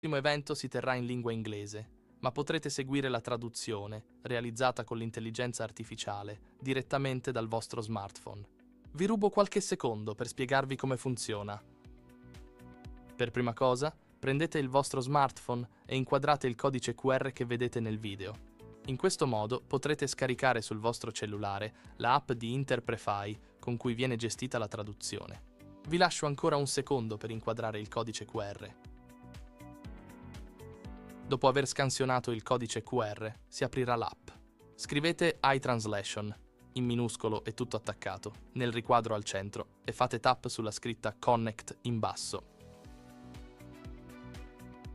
Il primo evento si terrà in lingua inglese, ma potrete seguire la traduzione, realizzata con l'intelligenza artificiale, direttamente dal vostro smartphone. Vi rubo qualche secondo per spiegarvi come funziona. Per prima cosa, prendete il vostro smartphone e inquadrate il codice QR che vedete nel video. In questo modo potrete scaricare sul vostro cellulare l'app di Interprefy con cui viene gestita la traduzione. Vi lascio ancora un secondo per inquadrare il codice QR. Dopo aver scansionato il codice QR, si aprirà l'app. Scrivete iTranslation, in minuscolo e tutto attaccato, nel riquadro al centro e fate tap sulla scritta Connect in basso.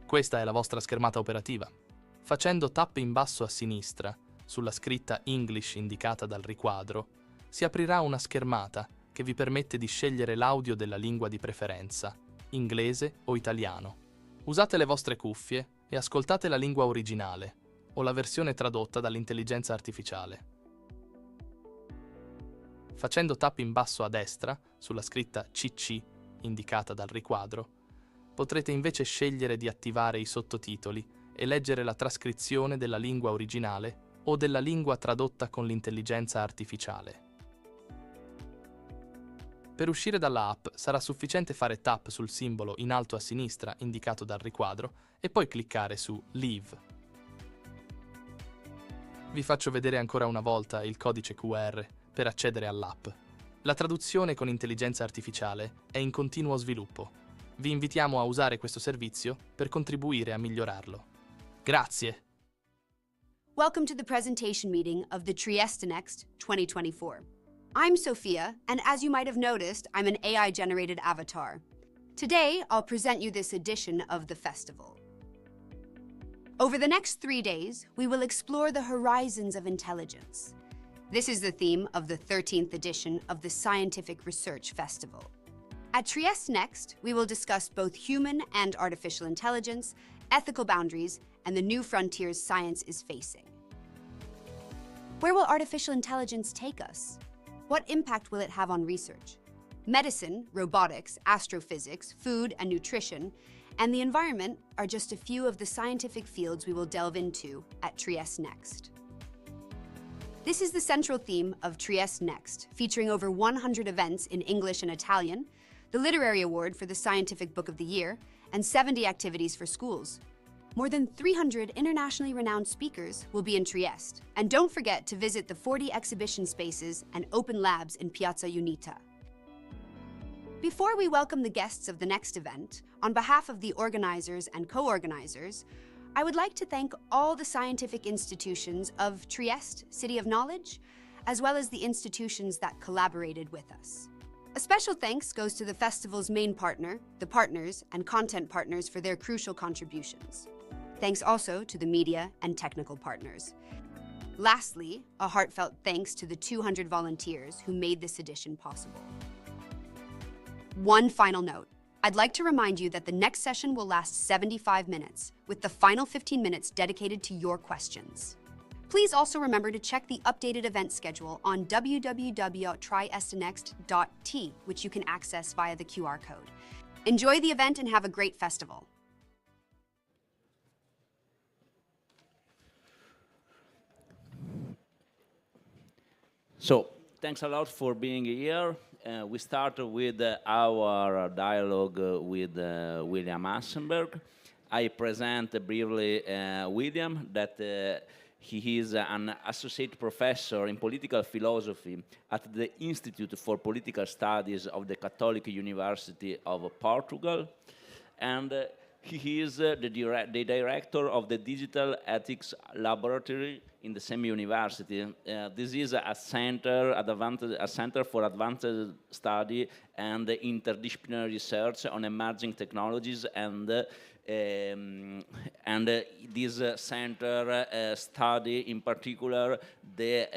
Questa è la vostra schermata operativa. Facendo tap in basso a sinistra, sulla scritta English indicata dal riquadro, si aprirà una schermata che vi permette di scegliere l'audio della lingua di preferenza, inglese o italiano. Usate le vostre cuffie e ascoltate la lingua originale o la versione tradotta dall'intelligenza artificiale. Facendo tap in basso a destra, sulla scritta CC, indicata dal riquadro, potrete invece scegliere di attivare i sottotitoli e leggere la trascrizione della lingua originale o della lingua tradotta con l'intelligenza artificiale. Per uscire dalla app sarà sufficiente fare tap sul simbolo in alto a sinistra indicato dal riquadro e poi cliccare su Leave. Vi faccio vedere ancora una volta il codice QR per accedere all'app. La traduzione con intelligenza artificiale è in continuo sviluppo. Vi invitiamo a usare questo servizio per contribuire a migliorarlo. Grazie! Welcome to the presentation meeting of the Trieste Next 2024. I'm Sophia, and as you might have noticed, I'm an AI-generated avatar. Today, I'll present you this edition of the festival. Over the next 3 days, we will explore the horizons of intelligence. This is the theme of the 13th edition of the Scientific Research Festival. At Trieste Next, we will discuss both human and artificial intelligence, ethical boundaries, and the new frontiers science is facing. Where will artificial intelligence take us? What impact will it have on research? Medicine, robotics, astrophysics, food and nutrition, and the environment are just a few of the scientific fields we will delve into at Trieste Next. This is the central theme of Trieste Next, featuring over 100 events in English and Italian, the Literary Award for the Scientific Book of the Year, and 70 activities for schools. More than 300 internationally renowned speakers will be in Trieste. And don't forget to visit the 40 exhibition spaces and open labs in Piazza Unita. Before we welcome the guests of the next event, on behalf of the organizers and co-organizers, I would like to thank all the scientific institutions of Trieste, City of Knowledge, as well as the institutions that collaborated with us. A special thanks goes to the festival's main partner, the partners, and content partners for their crucial contributions. Thanks also to the media and technical partners. Lastly, a heartfelt thanks to the 200 volunteers who made this edition possible. One final note. I'd like to remind you that the next session will last 75 minutes, with the final 15 minutes dedicated to your questions. Please also remember to check the updated event schedule on www.triestenext.t, which you can access via the QR code. Enjoy the event and have a great festival. So, thanks a lot for being here. We start with our dialogue with William Hasselberger. I present briefly William, that he is an associate professor in political philosophy at the Institute for Political Studies of the Catholic University of Portugal, and he is the director of the Digital Ethics Laboratory in the same university. This is a center for advanced study and interdisciplinary research on emerging technologies, and this center study in particular the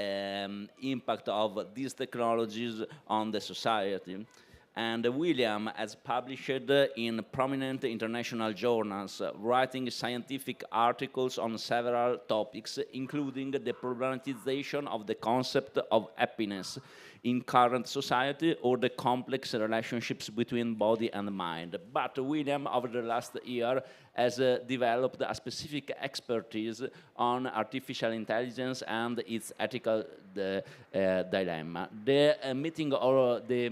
impact of these technologies on the society. And William has published in prominent international journals, writing scientific articles on several topics, including the problematization of the concept of happiness in current society or the complex relationships between body and mind. But William, over the last year, has developed a specific expertise on artificial intelligence and its ethical dilemma. The meeting or the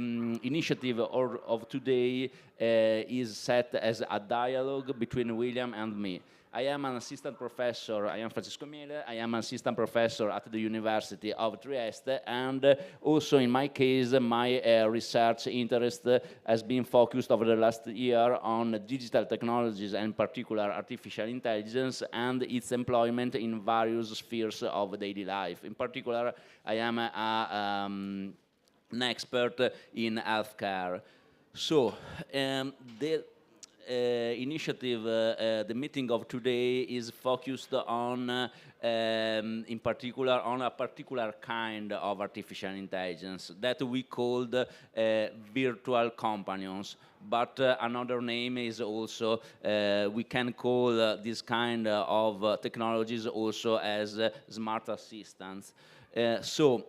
initiative of today is set as a dialogue between William and me. I am an assistant professor, I am Francesco Miele, I am an assistant professor at the University of Trieste, and also in my case, my research interest has been focused over the last year on digital technologies, and in particular artificial intelligence, and its employment in various spheres of daily life. In particular, I am an expert in healthcare. So, the initiative, the meeting of today is focused on, in particular, on a particular kind of artificial intelligence that we called virtual companions. But another name is also, we can call this kind of technologies also as smart assistants. So,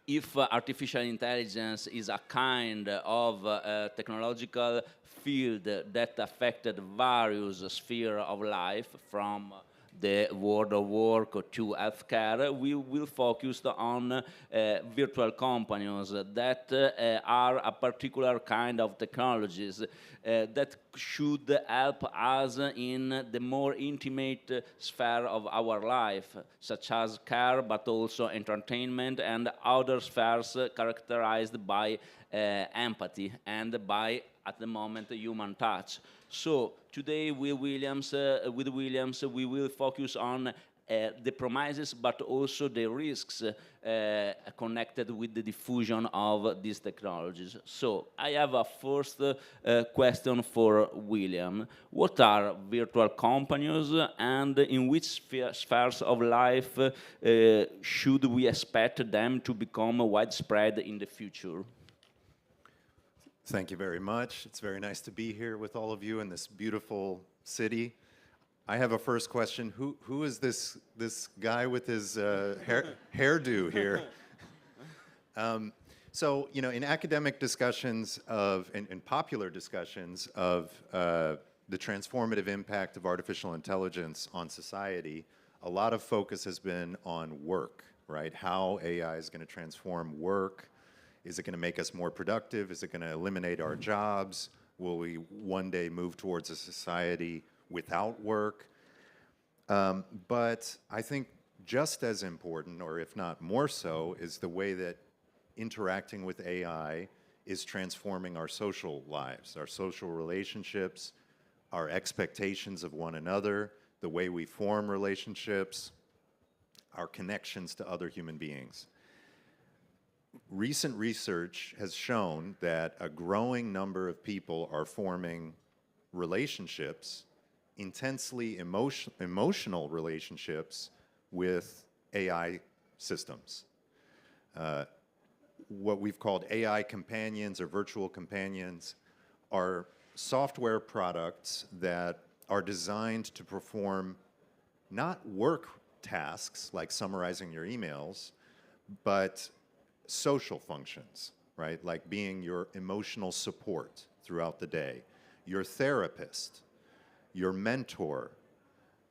if artificial intelligence is a kind of technological field that affected various spheres of life, from the world of work to healthcare, we will focus on virtual companions that are a particular kind of technologies that should help us in the more intimate sphere of our life, such as care, but also entertainment and other spheres characterized by empathy and by, at the moment, human touch. So today with Williams, we will focus on the promises, but also the risks connected with the diffusion of these technologies. So I have a first question for William. What are virtual companions, and in which spheres of life should we expect them to become widespread in the future? Thank you very much. It's very nice to be here with all of you in this beautiful city. I have a first question. Who is this guy with his hairdo here? So, you know, in academic discussions in popular discussions of the transformative impact of artificial intelligence on society, a lot of focus has been on work, right? How AI is going to transform work. Is it going to make us more productive? Is it going to eliminate our jobs? Will we one day move towards a society without work? But I think just as important, or if not more so, is the way that interacting with AI is transforming our social lives, our social relationships, our expectations of one another, the way we form relationships, our connections to other human beings. Recent research has shown that a growing number of people are forming relationships, intensely emotional relationships with AI systems. What we've called AI companions or virtual companions are software products that are designed to perform not work tasks like summarizing your emails, but social functions, right? Like being your emotional support throughout the day, your therapist, your mentor,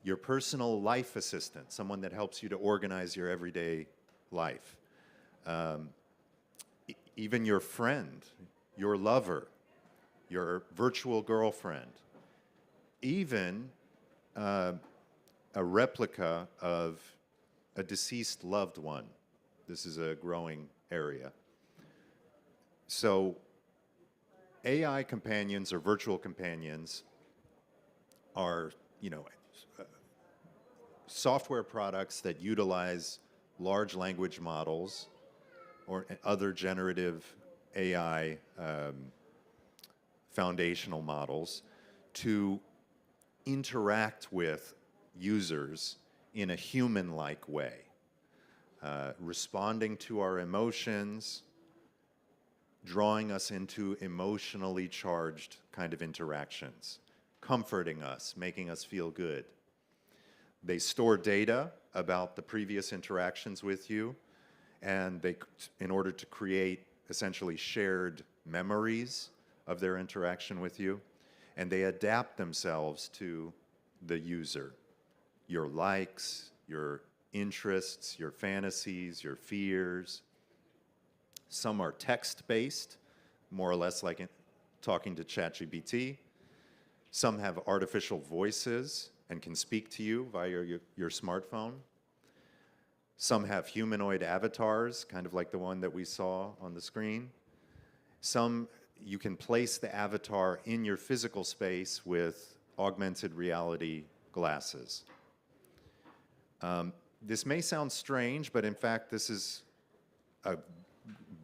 your personal life assistant, someone that helps you to organize your everyday life, even your friend, your lover, your virtual girlfriend, even a replica of a deceased loved one. This is a growing area. So AI companions or virtual companions are, you know, software products that utilize large language models or other generative AI foundational models to interact with users in a human-like way. Responding to our emotions, drawing us into emotionally charged kind of interactions, comforting us, making us feel good. They store data about the previous interactions with you, and in order to create essentially shared memories of their interaction with you. and they adapt themselves to the user. Your likes, your interests, your fantasies, your fears. Some are text-based, more or less like talking to ChatGPT. Some have artificial voices and can speak to you via your smartphone. Some have humanoid avatars, kind of like the one that we saw on the screen. Some, you can place the avatar in your physical space with augmented reality glasses. This may sound strange, but in fact, this is a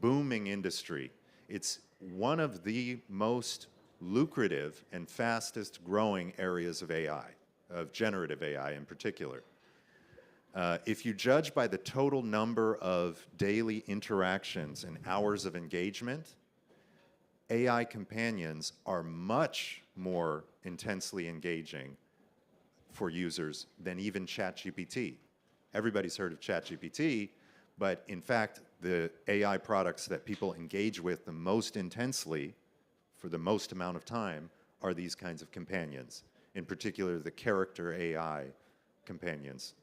booming industry. It's one of the most lucrative and fastest growing areas of AI, of generative AI in particular. If you judge by the total number of daily interactions and hours of engagement, AI companions are much more intensely engaging for users than even ChatGPT. Everybody's heard of ChatGPT, but in fact, the AI products that people engage with the most intensely for the most amount of time are these kinds of companions, in particular the character AI companions.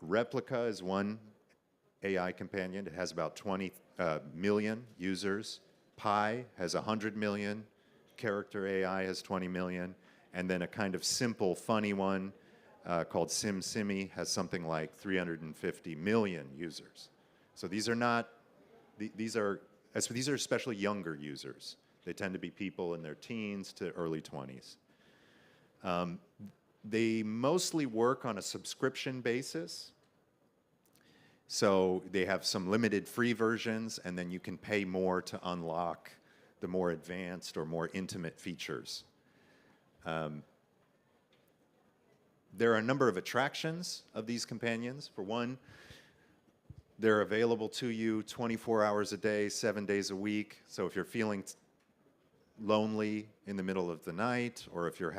Replica is one AI companion. It has about 20 million users. Pi has 100 million. Character AI has 20 million. And then a kind of simple, funny one called SimSimi has something like 350 million users. So these are not, these are especially younger users. They tend to be people in their teens to early 20s. They mostly work on a subscription basis. So they have some limited free versions, and then you can pay more to unlock the more advanced or more intimate features. There are a number of attractions of these companions. For one, they're available to you 24 hours a day, 7 days a week. So if you're feeling lonely in the middle of the night, or if you're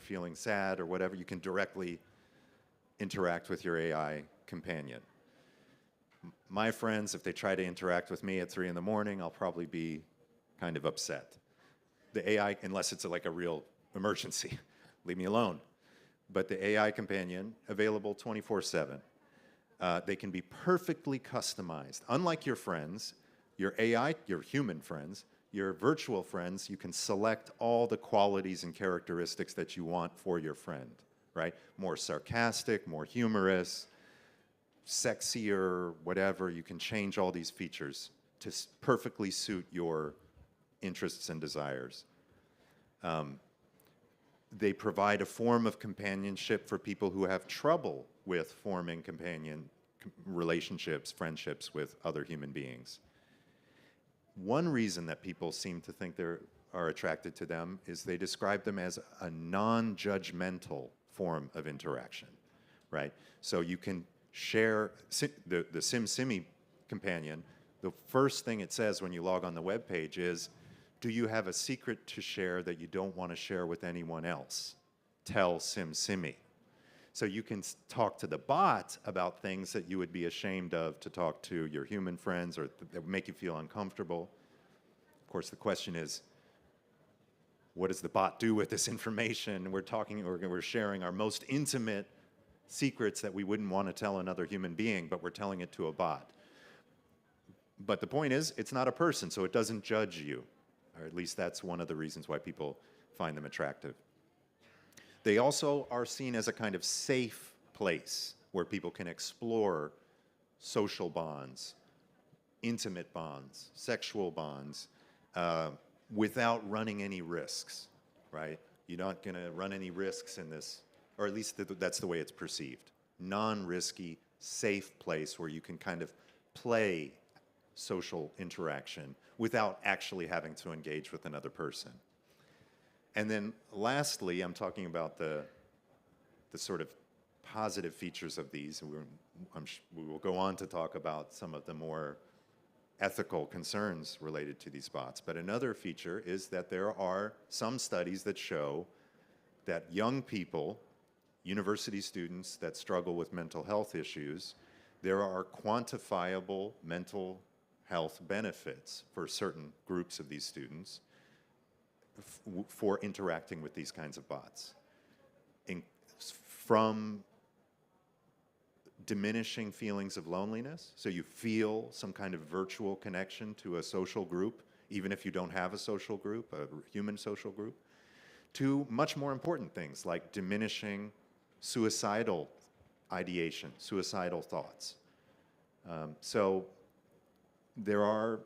feeling sad or whatever, you can directly interact with your AI companion. My friends, if they try to interact with me at 3 in the morning, I'll probably be kind of upset. The AI, unless it's like a real emergency, leave me alone. But the AI companion, available 24/7. They can be perfectly customized. Unlike your friends, your AI, your human friends, your virtual friends, you can select all the qualities and characteristics that you want for your friend, right? More sarcastic, more humorous, sexier, whatever. You can change all these features to perfectly suit your interests and desires. They provide a form of companionship for people who have trouble with forming relationships, friendships with other human beings. One reason that people seem to think they are attracted to them is they describe them as a non-judgmental form of interaction, right? So you can share the SimSimi companion. The first thing it says when you log on the web page is, do you have a secret to share that you don't want to share with anyone else? Tell SimSimi. So you can talk to the bot about things that you would be ashamed of to talk to your human friends or that would make you feel uncomfortable. Of course, the question is, what does the bot do with this information? We're sharing our most intimate secrets that we wouldn't want to tell another human being, but we're telling it to a bot. But the point is, it's not a person, so it doesn't judge you. Or at least that's one of the reasons why people find them attractive. They also are seen as a kind of safe place where people can explore social bonds, intimate bonds, sexual bonds, without running any risks, right? You're not going to run any risks in this, or at least that's the way it's perceived. Non-risky, safe place where you can kind of play social interaction without actually having to engage with another person. And then lastly, I'm talking about the sort of positive features of these. We will go on to talk about some of the more ethical concerns related to these bots. But another feature is that there are some studies that show that young people, university students that struggle with mental health issues, there are quantifiable mental health benefits for certain groups of these students for interacting with these kinds of bots. From diminishing feelings of loneliness, so you feel some kind of virtual connection to a social group, even if you don't have a social group, a human social group, to much more important things like diminishing suicidal ideation, suicidal thoughts. So there are,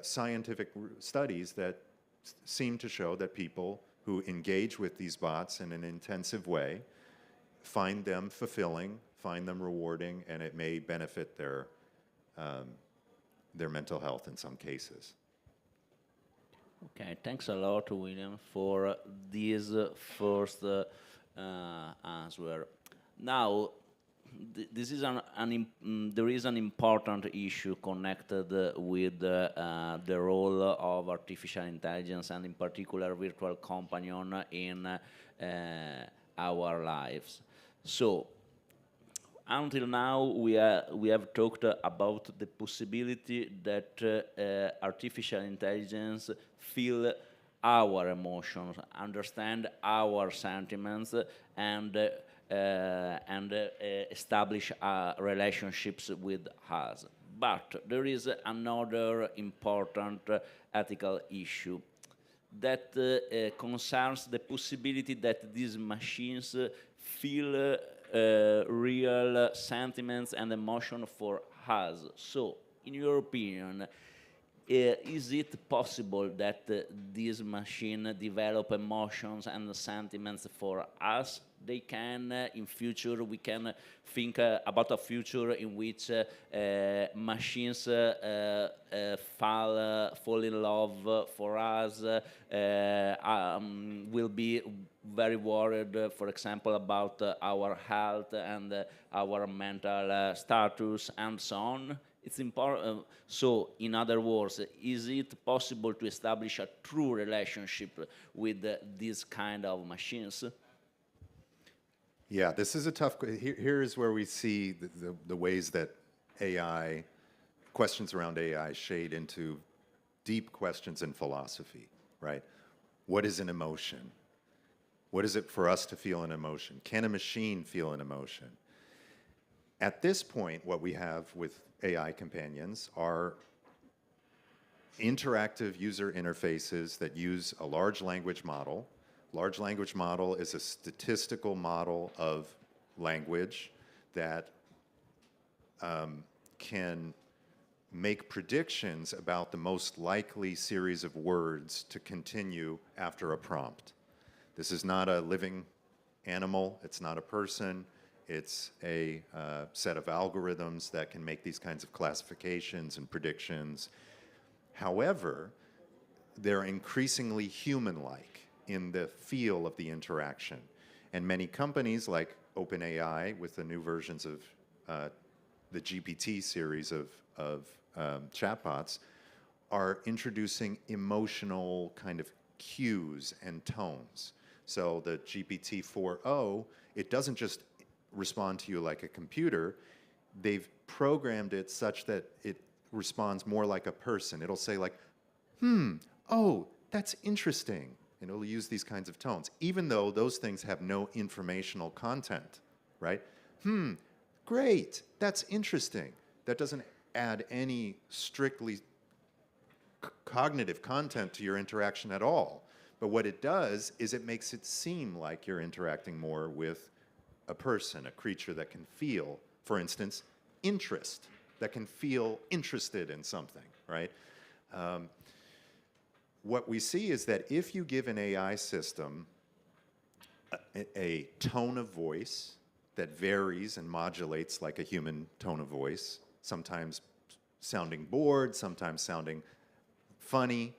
scientific studies that seem to show that people who engage with these bots in an intensive way find them fulfilling, find them rewarding, and it may benefit their mental health in some cases. Okay, thanks a lot, William, for this first answer. Now, this is there is an important issue connected with the role of artificial intelligence and in particular virtual companion in our lives. So, until now we have talked about the possibility that artificial intelligence feel our emotions, understand our sentiments, and establish relationships with us. But there is another important ethical issue that concerns the possibility that these machines feel real sentiments and emotion for us. So, in your opinion, is it possible that this machine develop emotions and sentiments for us? They can, in future, we can think about a future in which machines fall in love for us, will be very worried, for example, about our health and our mental status and so on. It's important. So, in other words, is it possible to establish a true relationship with this kind of machines? Yeah, this is a tough. Here is where we see the ways that AI, questions around AI, shade into deep questions in philosophy, right? What is an emotion? What is it for us to feel an emotion? Can a machine feel an emotion? At this point, what we have with AI companions are interactive user interfaces that use a large language model. Large language model is a statistical model of language that can make predictions about the most likely series of words to continue after a prompt. This is not a living animal, it's not a person, it's a set of algorithms that can make these kinds of classifications and predictions. However, they're increasingly human-like in the feel of the interaction. And many companies like OpenAI, with the new versions of the GPT series of chatbots, are introducing emotional kind of cues and tones. So the GPT-4o, it doesn't just respond to you like a computer. They've programmed it such that it responds more like a person. It'll say like, oh, that's interesting. And it'll use these kinds of tones, even though those things have no informational content, right? Great, that's interesting. That doesn't add any strictly cognitive content to your interaction at all. But what it does is it makes it seem like you're interacting more with a person, a creature that can feel, for instance, interest, that can feel interested in something, right? What we see is that if you give an AI system a tone of voice that varies and modulates like a human tone of voice, sometimes sounding bored, sometimes sounding funny,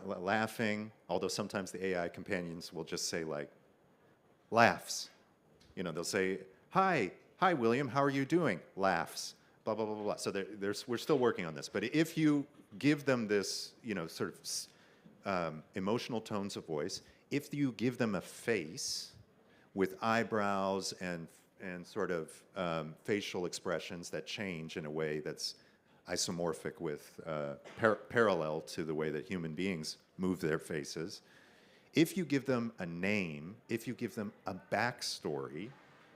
laughing, although sometimes the AI companions will just say like, laughs. They'll say, hi, William, how are you doing? Laughs, blah, blah, blah, blah. So we're still working on this. But if you give them this, sort of emotional tones of voice, if you give them a face with eyebrows and sort of facial expressions that change in a way that's isomorphic with, parallel to the way that human beings move their faces. If you give them a name, if you give them a backstory,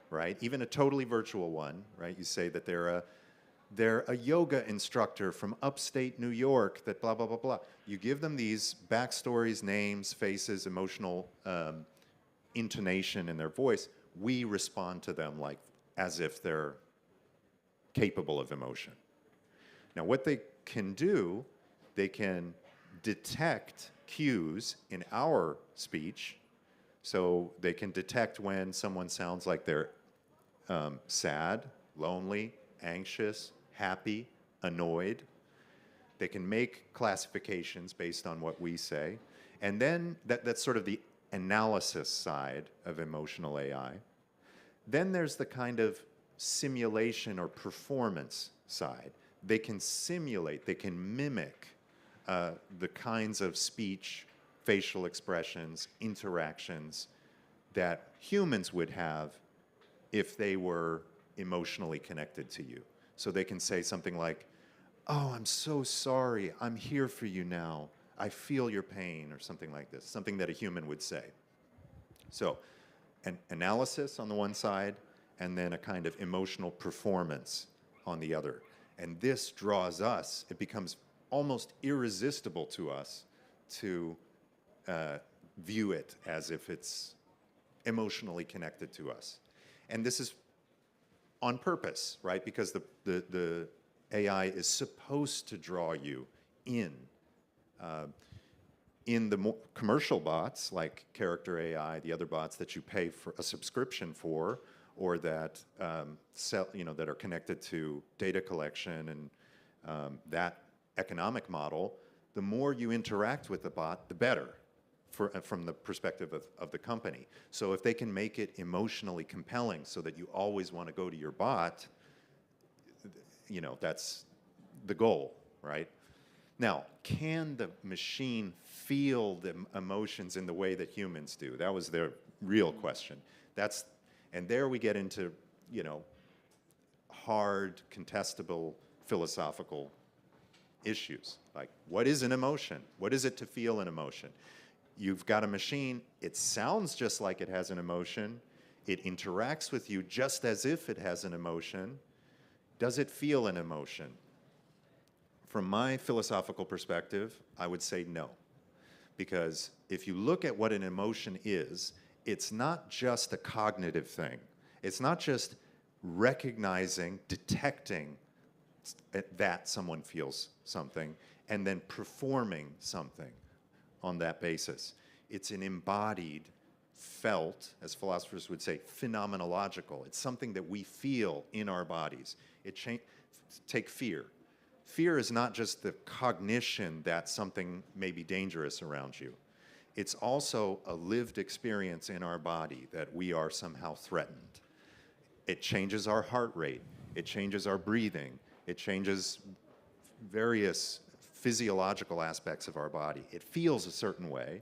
right, even a totally virtual one, right, you say that they're a yoga instructor from upstate New York that blah, blah, blah, blah. You give them these backstories, names, faces, emotional intonation in their voice, we respond to them like as if they're capable of emotion. Now, what they can do, they can detect cues in our speech, so they can detect when someone sounds like they're sad, lonely, anxious, happy, annoyed. They can make classifications based on what we say. And then that's sort of the analysis side of emotional AI. Then there's the kind of simulation or performance side. They can simulate, they can mimic the kinds of speech, facial expressions, interactions that humans would have if they were emotionally connected to you. So they can say something like, "Oh, I'm so sorry, I'm here for you now, I feel your pain," or something like this, something that a human would say. So an analysis on the one side, and then a kind of emotional performance on the other. And this draws us, it becomes almost irresistible to us to view it as if it's emotionally connected to us. And this is on purpose, right? Because the AI is supposed to draw you in. In the more commercial bots, like Character AI, the other bots that you pay for a subscription for, or that that are connected to data collection and that economic model, the more you interact with the bot, the better from the perspective of the company. So if they can make it emotionally compelling so that you always want to go to your bot, that's the goal, right? Now, can the machine feel the emotions in the way that humans do? That was their real question. And there we get into, hard, contestable, philosophical issues. Like, what is an emotion? What is it to feel an emotion? You've got a machine, it sounds just like it has an emotion. It interacts with you just as if it has an emotion. Does it feel an emotion? From my philosophical perspective, I would say no. Because if you look at what an emotion is, it's not just a cognitive thing. It's not just recognizing, detecting that someone feels something, and then performing something on that basis. It's an embodied, felt, as philosophers would say, phenomenological. It's something that we feel in our bodies. Take fear. Fear is not just the cognition that something may be dangerous around you. It's also a lived experience in our body that we are somehow threatened. It changes our heart rate. It changes our breathing. It changes various physiological aspects of our body. It feels a certain way,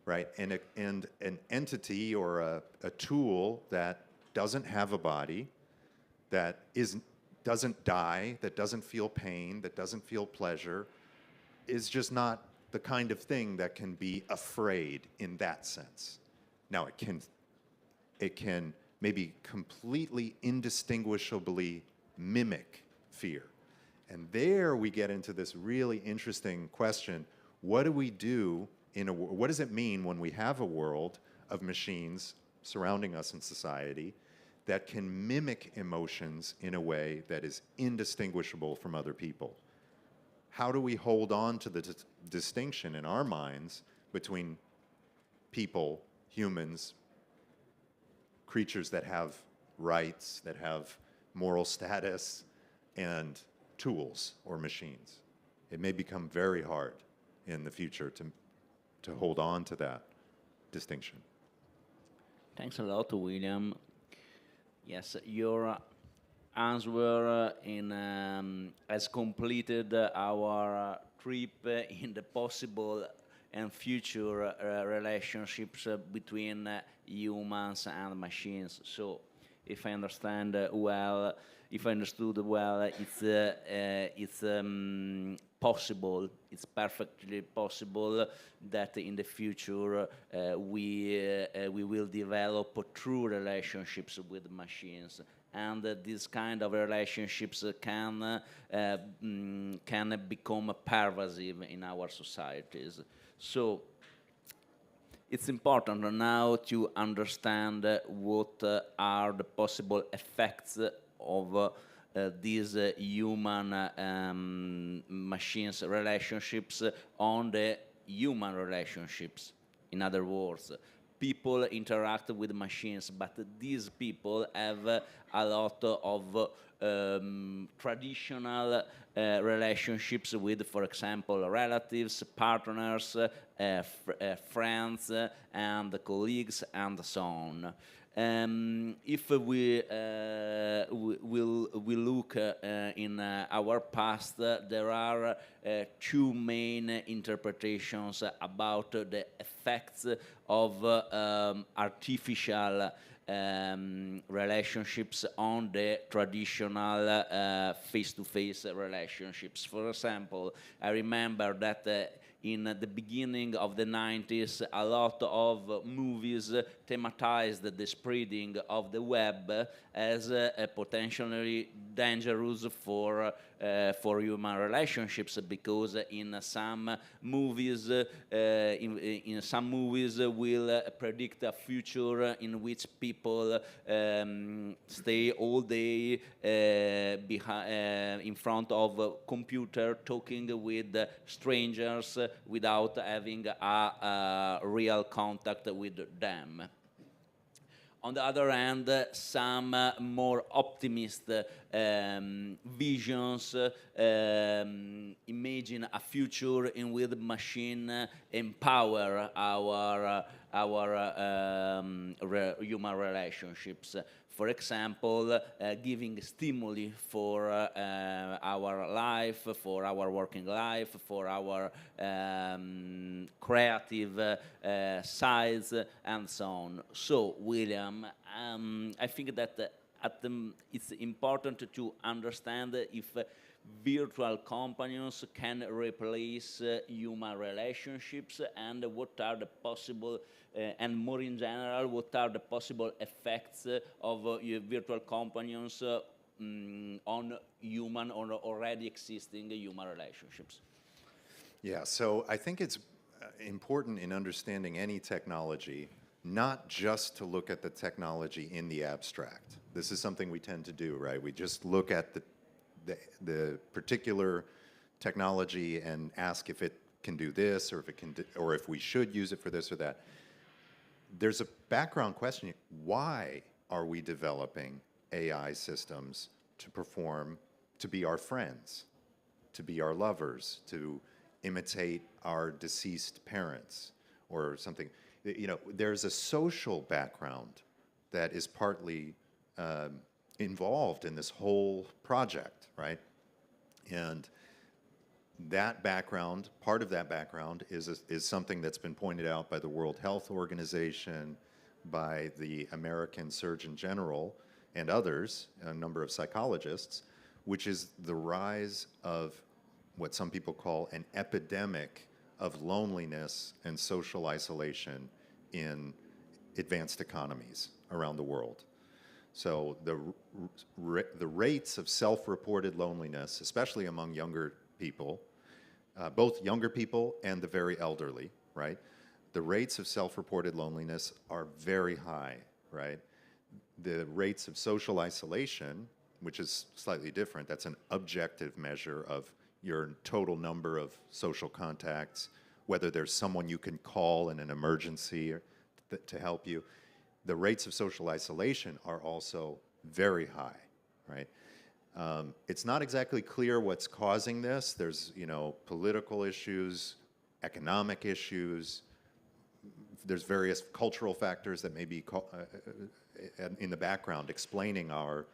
right? And an entity or a tool that doesn't have a body, that doesn't die, that doesn't feel pain, that doesn't feel pleasure, is just not the kind of thing that can be afraid in that sense. Now, it can maybe completely indistinguishably mimic fear. And there we get into this really interesting question: what do we do what does it mean when we have a world of machines surrounding us in society that can mimic emotions in a way that is indistinguishable from other people? How do we hold on to the distinction in our minds between people, humans, creatures that have rights, that have moral status, and tools or machines? It may become very hard in the future to hold on to that distinction. Thanks a lot, William. Yes, your answer has completed our trip in the possible and future relationships between humans and machines. So if I understand well, if I understood well, it's possible. It's perfectly possible that in the future we will develop true relationships with machines, and these kind of relationships can become pervasive in our societies. So it's important now to understand what are the possible effects of these human machines relationships on the human relationships. In other words, people interact with machines, but these people have a lot of traditional relationships with, for example, relatives, partners, friends, and colleagues, and so on. If we look in our past, there are two main interpretations about the effects of artificial relationships on the traditional face-to-face relationships. For example, I remember that in the beginning of the 90s, a lot of movies thematized the spreading of the web as potentially dangerous for human relationships, because in some movies will predict a future in which people stay all day in front of a computer talking with strangers without having a real contact with them. On the other hand, some more optimist visions imagine a future in which machine empower our human relationships. For example, giving stimuli for our life, for our working life, for our creative sides, and so on. So, William, I think that it's important to understand if virtual companions can replace human relationships, and what are the possible and more in general, what are the possible effects of virtual companions on human or already existing human relationships? Yeah, so I think it's important in understanding any technology not just to look at the technology in the abstract. This is something we tend to do, right? We just look at the particular technology and ask if it can do this, or if it can or if we should use it for this or that. There's a background question: why are we developing AI systems to perform, to be our friends, to be our lovers, to imitate our deceased parents or something? You know, there's a social background that is partly involved in this whole project, right? And that background, part of that background is something that's been pointed out by the World Health Organization, by the American Surgeon General, and others, a number of psychologists, which is the rise of what some people call an epidemic of loneliness and social isolation in advanced economies around the world. So the rates of self-reported loneliness, especially among younger people, both younger people and the very elderly, right? The rates of self-reported loneliness are very high, right? The rates of social isolation, which is slightly different, that's an objective measure of your total number of social contacts, whether there's someone you can call in an emergency to help you. The rates of social isolation are also very high, right? It's not exactly clear what's causing this. There's, you know, political issues, economic issues. There's various cultural factors that may be in the background explaining our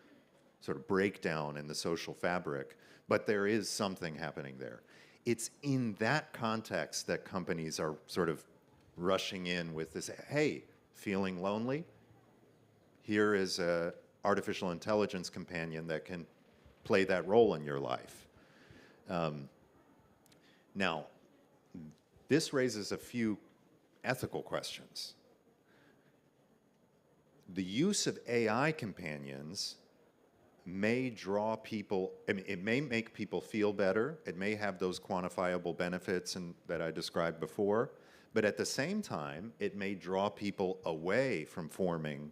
sort of breakdown in the social fabric, but there is something happening there. It's in that context that companies are sort of rushing in with this, hey, feeling lonely? Here is a artificial intelligence companion that can play that role in your life. Now, this raises a few ethical questions. The use of AI companions may draw people, I mean, it may make people feel better, it may have those quantifiable benefits that I described before, but at the same time, it may draw people away from forming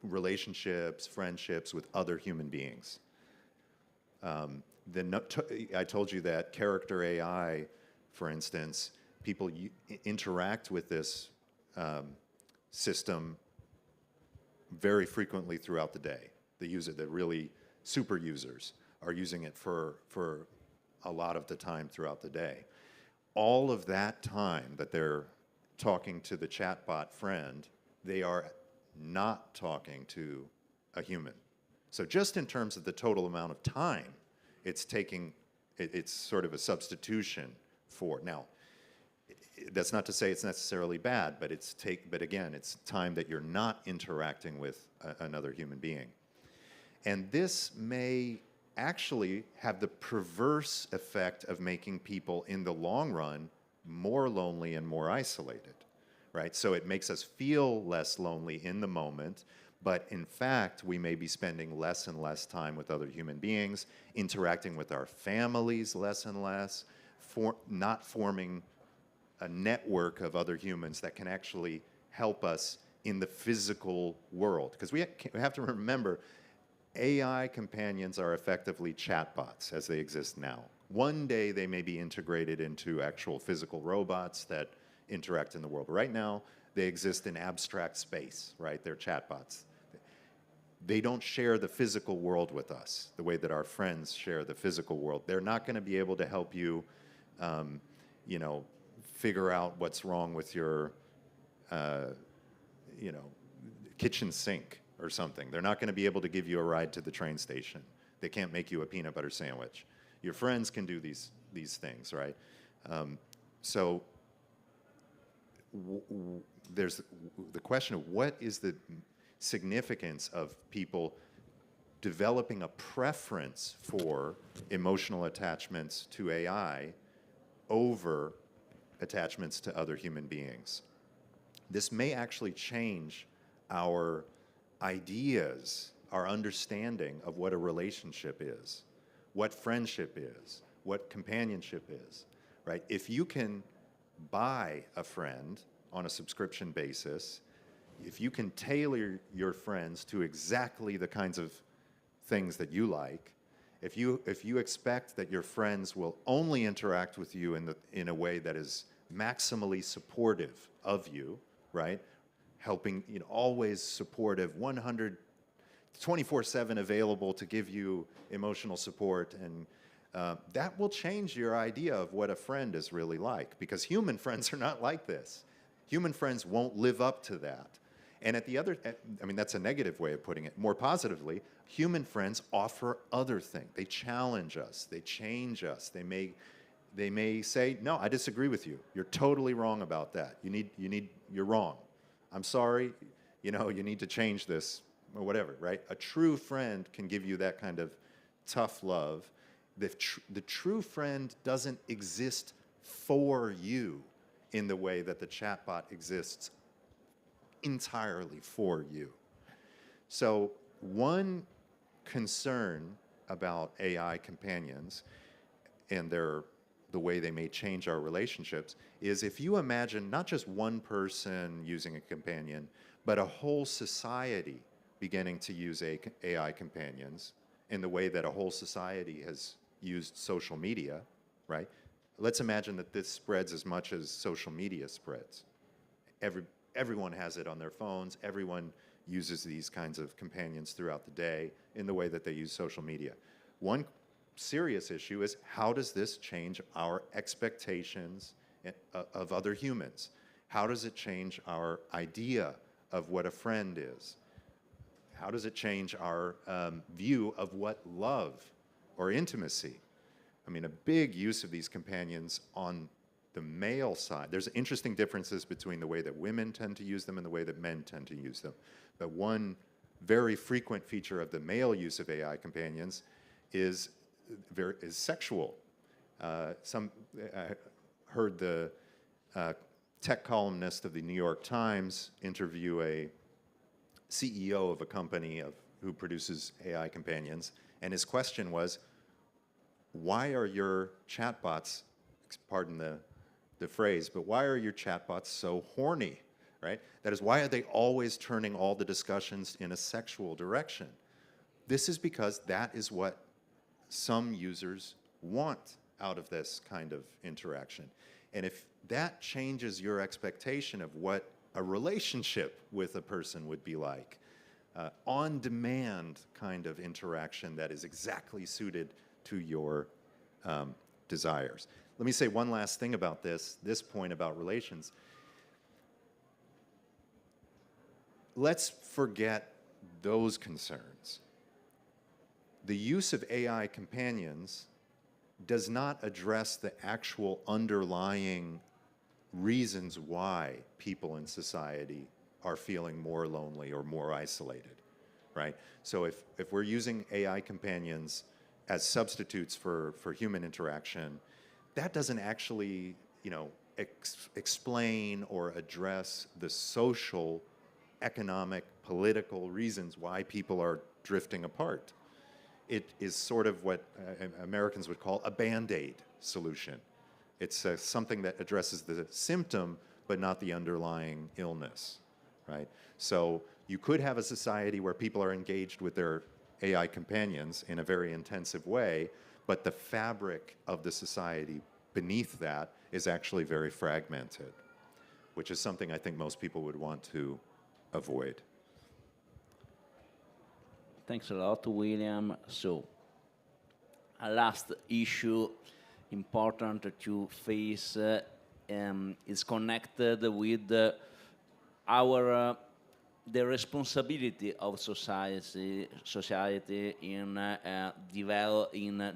relationships, friendships with other human beings. I told you that character AI, for instance, people interact with this system very frequently throughout the day. They use it, the really super users are using it for a lot of the time throughout the day. All of that time that they're talking to the chatbot friend, they are not talking to a human. So just in terms of the total amount of time it's taking, it's sort of a substitution for, now, that's not to say it's necessarily bad, but but again, it's time that you're not interacting with another human being. And this may actually have the perverse effect of making people in the long run more lonely and more isolated, right? So it makes us feel less lonely in the moment, but in fact, we may be spending less and less time with other human beings, interacting with our families less and less, not forming a network of other humans that can actually help us in the physical world. Because we have to remember, AI companions are effectively chatbots as they exist now. One day they may be integrated into actual physical robots that interact in the world. But right now, they exist in abstract space, right? They're chatbots. They don't share the physical world with us the way that our friends share the physical world. They're not going to be able to help you, you know, figure out what's wrong with your, you know, kitchen sink or something. They're not going to be able to give you a ride to the train station. They can't make you a peanut butter sandwich. Your friends can do these things, right? So there's the question of what is the significance of people developing a preference for emotional attachments to AI over attachments to other human beings. This may actually change our ideas, our understanding of what a relationship is, what friendship is, what companionship is, right? If you can buy a friend on a subscription basis, if you can tailor your friends to exactly the kinds of things that you like, if you expect that your friends will only interact with you in a way that is maximally supportive of you, right? Helping, you know, always supportive, 24/7 available to give you emotional support, and that will change your idea of what a friend is really like, because human friends are not like this. Human friends won't live up to that. And at the other, I mean, that's a negative way of putting it. More positively, human friends offer other things. They challenge us. They change us. They may say, no, I disagree with you. You're totally wrong about that. You're wrong. I'm sorry. You know, you need to change this or whatever, right? A true friend can give you that kind of tough love. The true friend doesn't exist for you in the way that the chatbot exists entirely for you. So one concern about AI companions and the way they may change our relationships is if you imagine not just one person using a companion, but a whole society beginning to use AI companions in the way that a whole society has used social media, right? Let's imagine that this spreads as much as social media spreads. Everyone has it on their phones. Everyone uses these kinds of companions throughout the day in the way that they use social media. One serious issue is, how does this change our expectations of other humans? How does it change our idea of what a friend is? How does it change our view of what love or intimacy? I mean, a big use of these companions on the male side, there's interesting differences between the way that women tend to use them and the way that men tend to use them. But one very frequent feature of the male use of AI companions is sexual. I heard the tech columnist of the New York Times interview a CEO of a company who produces AI companions, and his question was, why are your chatbots, pardon the phrase, but why are your chatbots so horny, right? That is, why are they always turning all the discussions in a sexual direction? This is because that is what some users want out of this kind of interaction. And if that changes your expectation of what a relationship with a person would be like, on-demand kind of interaction that is exactly suited to your desires. Let me say one last thing about this point about relations. Let's forget those concerns. The use of AI companions does not address the actual underlying reasons why people in society are feeling more lonely or more isolated, right? So if we're using AI companions as substitutes for human interaction, that doesn't actually, explain or address the social, economic, political reasons why people are drifting apart. It is sort of what Americans would call a Band-Aid solution. It's something that addresses the symptom, but not the underlying illness, right? So you could have a society where people are engaged with their AI companions in a very intensive way, but the fabric of the society beneath that is actually very fragmented, which is something I think most people would want to avoid. Thanks a lot, William. So, a last issue important to face is connected with the responsibility of society in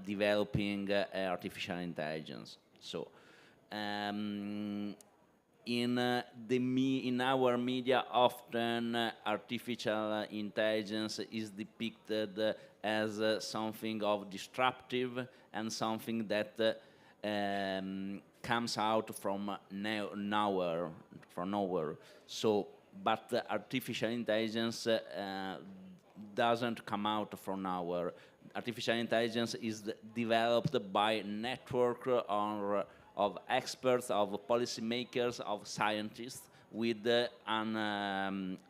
developing artificial intelligence. So, in our media, often artificial intelligence is depicted as something of disruptive and something that comes out from nowhere. So, but artificial intelligence doesn't come out from nowhere. Artificial intelligence is developed by network of experts, of policymakers, of scientists with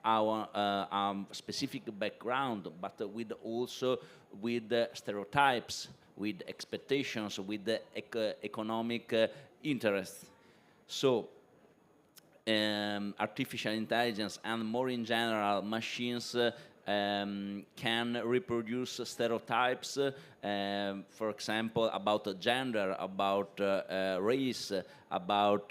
our specific background, but also with stereotypes, with expectations, with economic interests. So artificial intelligence and more in general machines can reproduce stereotypes, for example, about gender, about race, about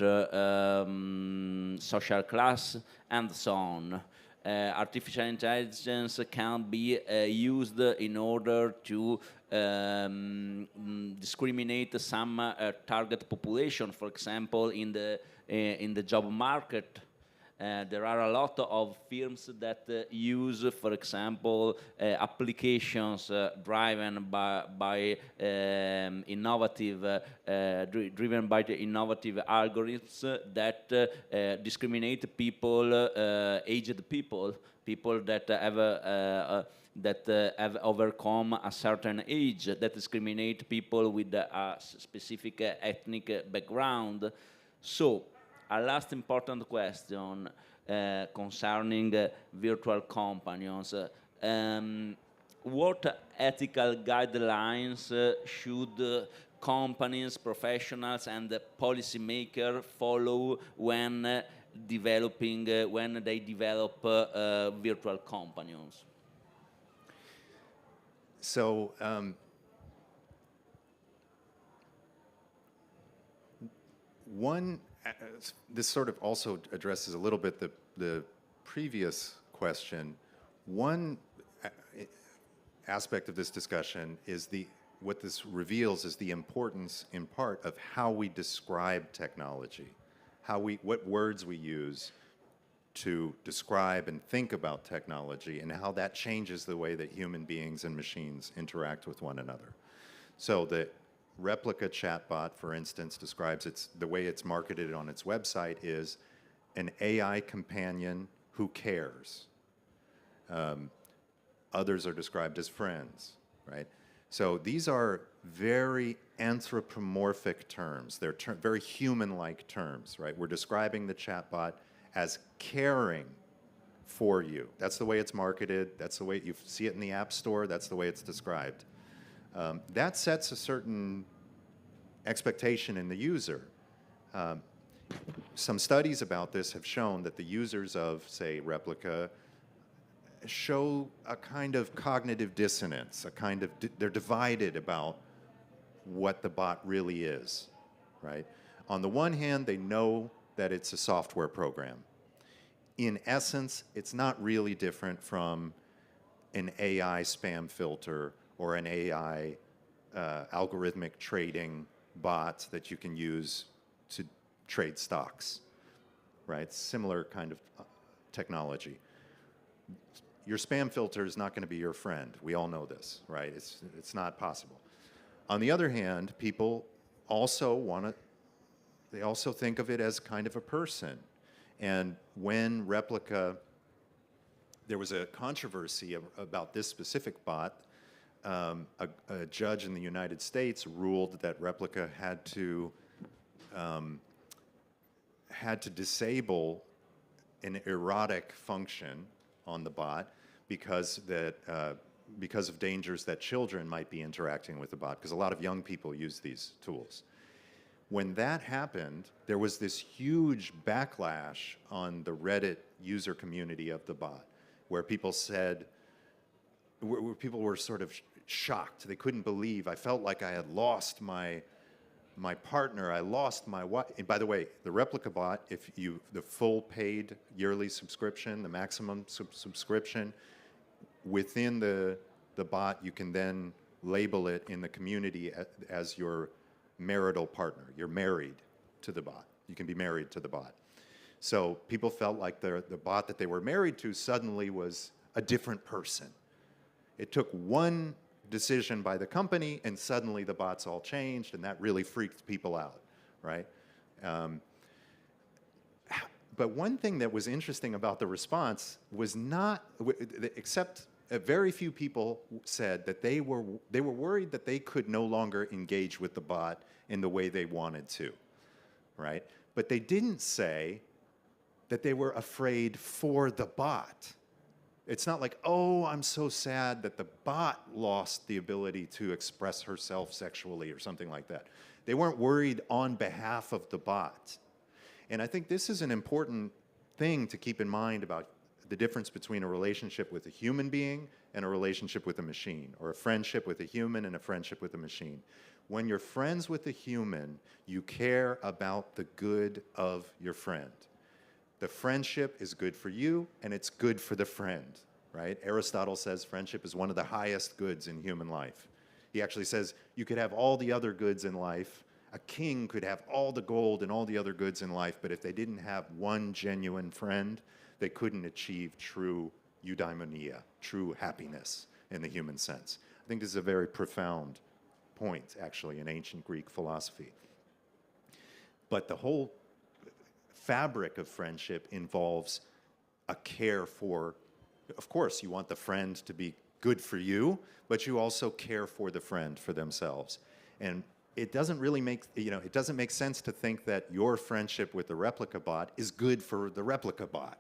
social class, and so on. Artificial intelligence can be used in order to discriminate some target population, for example, in the job market. There are a lot of firms that use, for example, applications driven by innovative algorithms that discriminate people, aged people that have overcome a certain age, that discriminate people with a specific ethnic background. So, a last important question concerning virtual companions. What ethical guidelines should companies, professionals, and policymakers follow when they develop virtual companions? So, this sort of also addresses a little bit the previous question. One aspect of this discussion is the what this reveals is the importance, in part, of how we describe technology, what words we use to describe and think about technology, and how that changes the way that human beings and machines interact with one another. So the Replica chatbot, for instance, describes the way it's marketed on its website is an AI companion who cares. Others are described as friends, right? So these are very anthropomorphic terms. They're very human-like terms, right? We're describing the chatbot as caring for you. That's the way it's marketed. That's the way you see it in the App Store. That's the way it's described. That sets a certain expectation in the user. Some studies about this have shown that the users of, say, Replica show a kind of cognitive dissonance, they're divided about what the bot really is, right? On the one hand, they know that it's a software program. In essence, it's not really different from an AI spam filter or an AI algorithmic trading bot that you can use to trade stocks, right? Similar kind of technology. Your spam filter is not going to be your friend. We all know this, right? It's not possible. On the other hand, people also they also think of it as kind of a person. And when Replica, there was a controversy about this specific bot. A judge in the United States ruled that Replica had to disable an erotic function on the bot because of dangers that children might be interacting with the bot, because a lot of young people use these tools. When that happened, there was this huge backlash on the Reddit user community of the bot, where people said, where people were sort of shocked. They couldn't believe. I felt like I had lost my partner. I lost my wife. And by the way, the Replica bot, the full paid yearly subscription, the maximum subscription, within the bot, you can then label it in the community as your marital partner. You're married to the bot. You can be married to the bot. So people felt like the bot that they were married to suddenly was a different person. It took one decision by the company, and suddenly the bots all changed, and that really freaked people out, right? But one thing that was interesting about the response was not, except very few people said that they were worried that they could no longer engage with the bot in the way they wanted to, right? But they didn't say that they were afraid for the bot. It's not like, oh, I'm so sad that the bot lost the ability to express herself sexually or something like that. They weren't worried on behalf of the bot. And I think this is an important thing to keep in mind about the difference between a relationship with a human being and a relationship with a machine, or a friendship with a human and a friendship with a machine. When you're friends with a human, you care about the good of your friend. The friendship is good for you, and it's good for the friend, right? Aristotle says friendship is one of the highest goods in human life. He actually says you could have all the other goods in life. A king could have all the gold and all the other goods in life, but if they didn't have one genuine friend, they couldn't achieve true eudaimonia, true happiness in the human sense. I think this is a very profound point, actually, in ancient Greek philosophy. But the whole fabric of friendship involves a care for, of course, you want the friend to be good for you, but you also care for the friend for themselves. And it doesn't really make, it doesn't make sense to think that your friendship with the Replica bot is good for the Replica bot.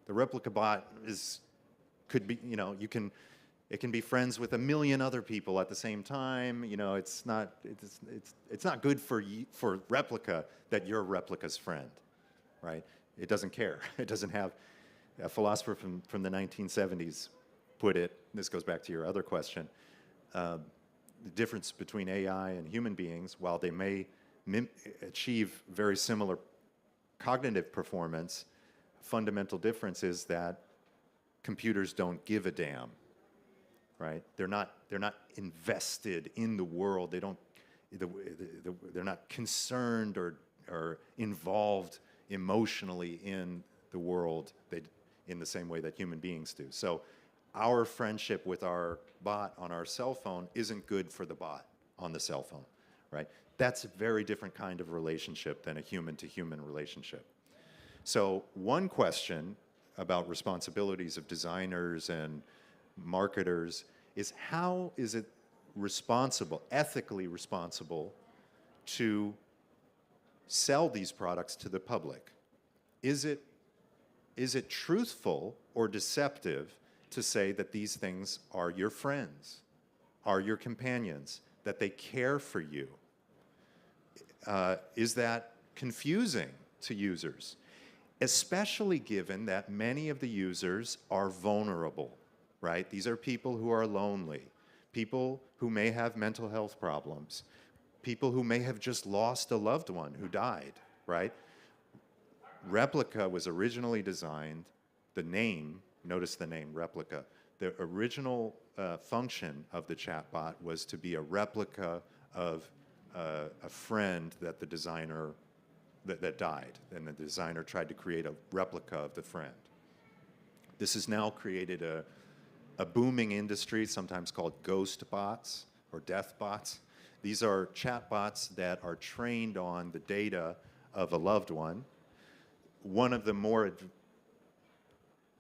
The Replica bot could be, it can be friends with 1 million other people at the same time. It's not good for Replica that you're Replica's friend, right? It doesn't care. It doesn't have. A philosopher from the 1970s put it. This goes back to your other question. The difference between AI and human beings, while they may achieve very similar cognitive performance, fundamental difference is that computers don't give a damn right? They're not invested in the world. They don't, they're not concerned or involved emotionally in the world in the same way that human beings do. So our friendship with our bot on our cell phone isn't good for the bot on the cell phone, right? That's a very different kind of relationship than a human-to-human relationship. So one question about responsibilities of designers and marketers is, how is it responsible, ethically responsible, to sell these products to the public? Is it truthful or deceptive to say that these things are your friends, are your companions, that they care for you? Is that confusing to users? Especially given that many of the users are vulnerable, right? These are people who are lonely, people who may have mental health problems, people who may have just lost a loved one who died, right? Replica was originally designed, the name, notice the name Replica, the original function of the chatbot was to be a replica of a friend that the designer, that died, and the designer tried to create a replica of the friend. This has now created a booming industry, sometimes called ghost bots or death bots. These are chatbots that are trained on the data of a loved one. One of the more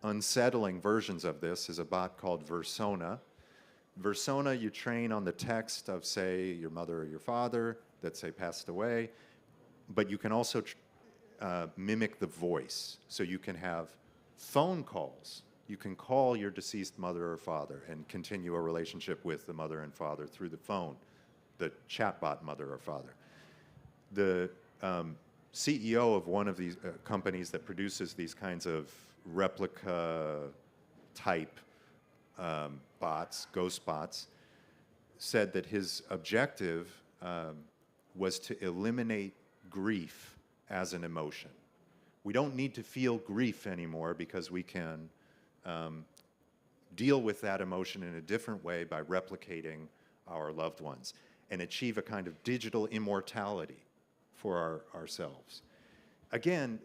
unsettling versions of this is a bot called Versona. Versona, you train on the text of, say, your mother or your father that, say, passed away, but you can also mimic the voice. So you can have phone calls. You can call your deceased mother or father and continue a relationship with the mother and father through the phone, the chatbot mother or father. The CEO of one of these companies that produces these kinds of replica type bots, ghost bots, said that his objective was to eliminate grief as an emotion. We don't need to feel grief anymore because we can deal with that emotion in a different way by replicating our loved ones and achieve a kind of digital immortality for ourselves. Again,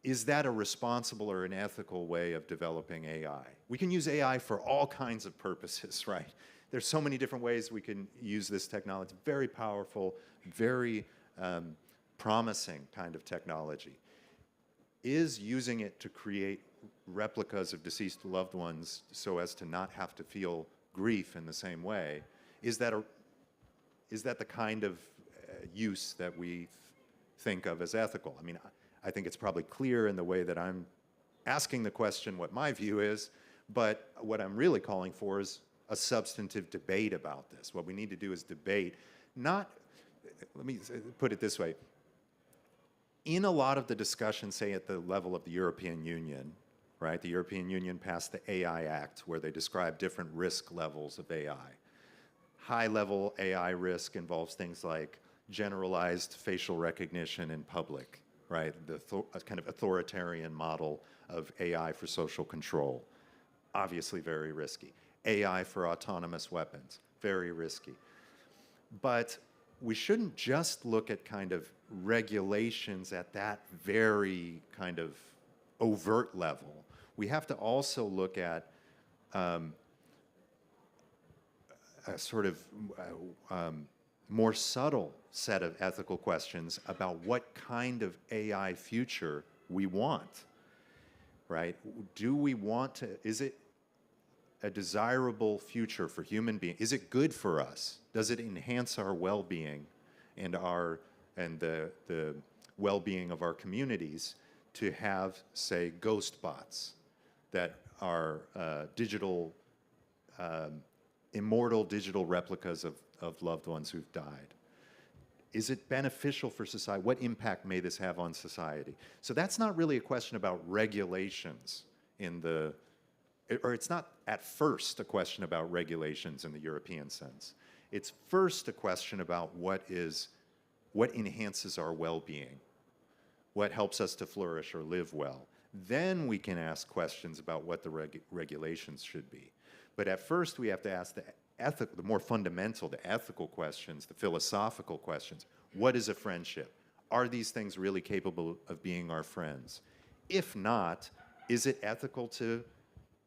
is that a responsible or an ethical way of developing AI? We can use AI for all kinds of purposes, right? There's so many different ways we can use this technology. It's very powerful, very promising kind of technology. Is using it to create replicas of deceased loved ones so as to not have to feel grief in the same way, is that the kind of use that we think of as ethical? I mean, I think it's probably clear in the way that I'm asking the question what my view is, but what I'm really calling for is a substantive debate about this. What we need to do is debate, not, let me put it this way, in a lot of the discussion, say at the level of the European Union, right? The European Union passed the AI Act where they describe different risk levels of AI. High-level AI risk involves things like generalized facial recognition in public, right? A kind of authoritarian model of AI for social control. Obviously very risky. AI for autonomous weapons, very risky. But we shouldn't just look at kind of regulations at that very kind of overt level. We have to also look at a sort of more subtle set of ethical questions about what kind of AI future we want, right? Do we want to, is it a desirable future for human beings? Is it good for us? Does it enhance our well-being and the well-being of our communities to have, say, ghost bots that are immortal digital replicas of loved ones who've died? Is it beneficial for society? What impact may this have on society? So that's not really a question about regulations or it's not at first a question about regulations in the European sense. It's first a question about what enhances our well-being, what helps us to flourish or live well. Then we can ask questions about what the regulations should be. But at first, we have to ask the more fundamental, the ethical questions, the philosophical questions. What is a friendship? Are these things really capable of being our friends? If not, is it ethical to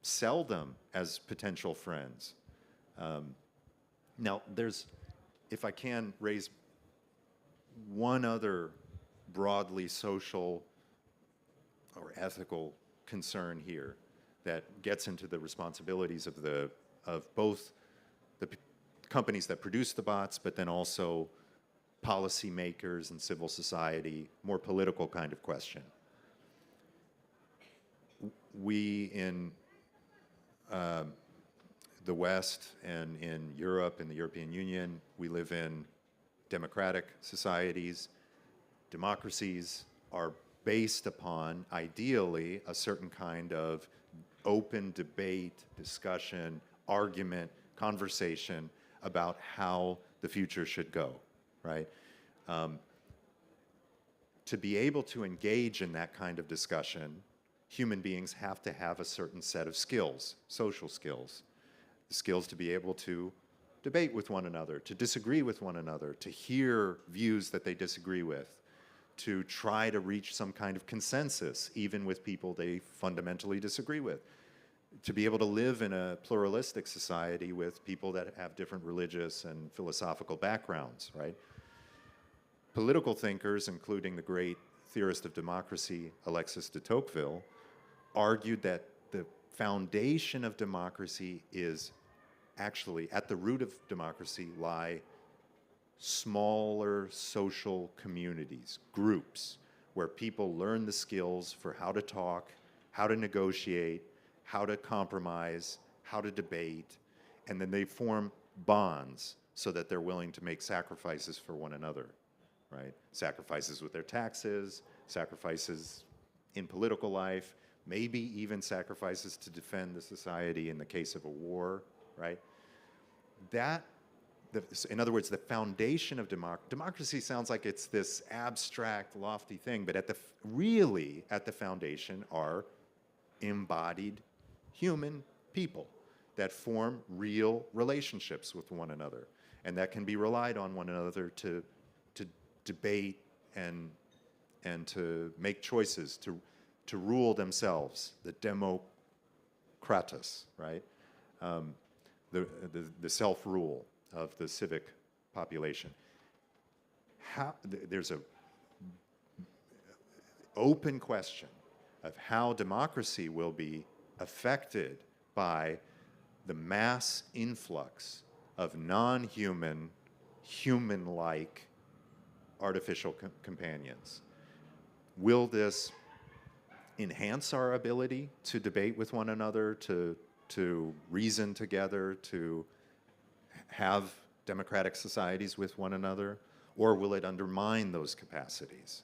sell them as potential friends? Now, if I can raise one other broadly social or ethical concern here that gets into the responsibilities of both the companies that produce the bots, but then also policymakers and civil society, more political kind of question. We in the West and in Europe, in the European Union, we live in democratic societies. Democracies are based upon, ideally, a certain kind of open debate, discussion, argument, conversation about how the future should go, right? To be able to engage in that kind of discussion, human beings have to have a certain set of skills, social skills, the skills to be able to debate with one another, to disagree with one another, to hear views that they disagree with, to try to reach some kind of consensus, even with people they fundamentally disagree with, to be able to live in a pluralistic society with people that have different religious and philosophical backgrounds, right? Political thinkers, including the great theorist of democracy, Alexis de Tocqueville, argued that the foundation of democracy is actually, at the root of democracy lie smaller social communities, groups, where people learn the skills for how to talk, how to negotiate, how to compromise, how to debate, and then they form bonds so that they're willing to make sacrifices for one another, right? Sacrifices with their taxes, sacrifices in political life, maybe even sacrifices to defend the society in the case of a war, right? In other words, the foundation of democracy sounds like it's this abstract, lofty thing, but really at the foundation are embodied human people that form real relationships with one another, and that can be relied on one another to debate and to make choices, to rule themselves, the democratus, right? The self-rule of the civic population. There's an open question of how democracy will be affected by the mass influx of non-human, human-like artificial companions. Will this enhance our ability to debate with one another, to reason together, to have democratic societies with one another, or will it undermine those capacities?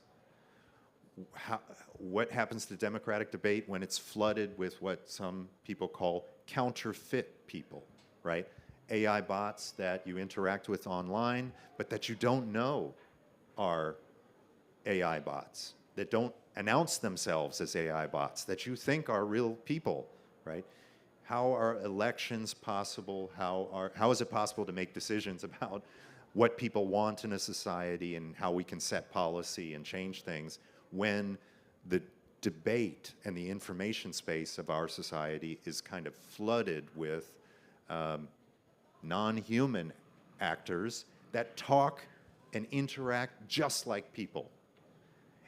What happens to democratic debate when it's flooded with what some people call counterfeit people, right? AI bots that you interact with online, but that you don't know are AI bots, that don't announce themselves as AI bots, that you think are real people, right? How are elections possible? How is it possible to make decisions about what people want in a society and how we can set policy and change things when the debate and the information space of our society is kind of flooded with non-human actors that talk and interact just like people,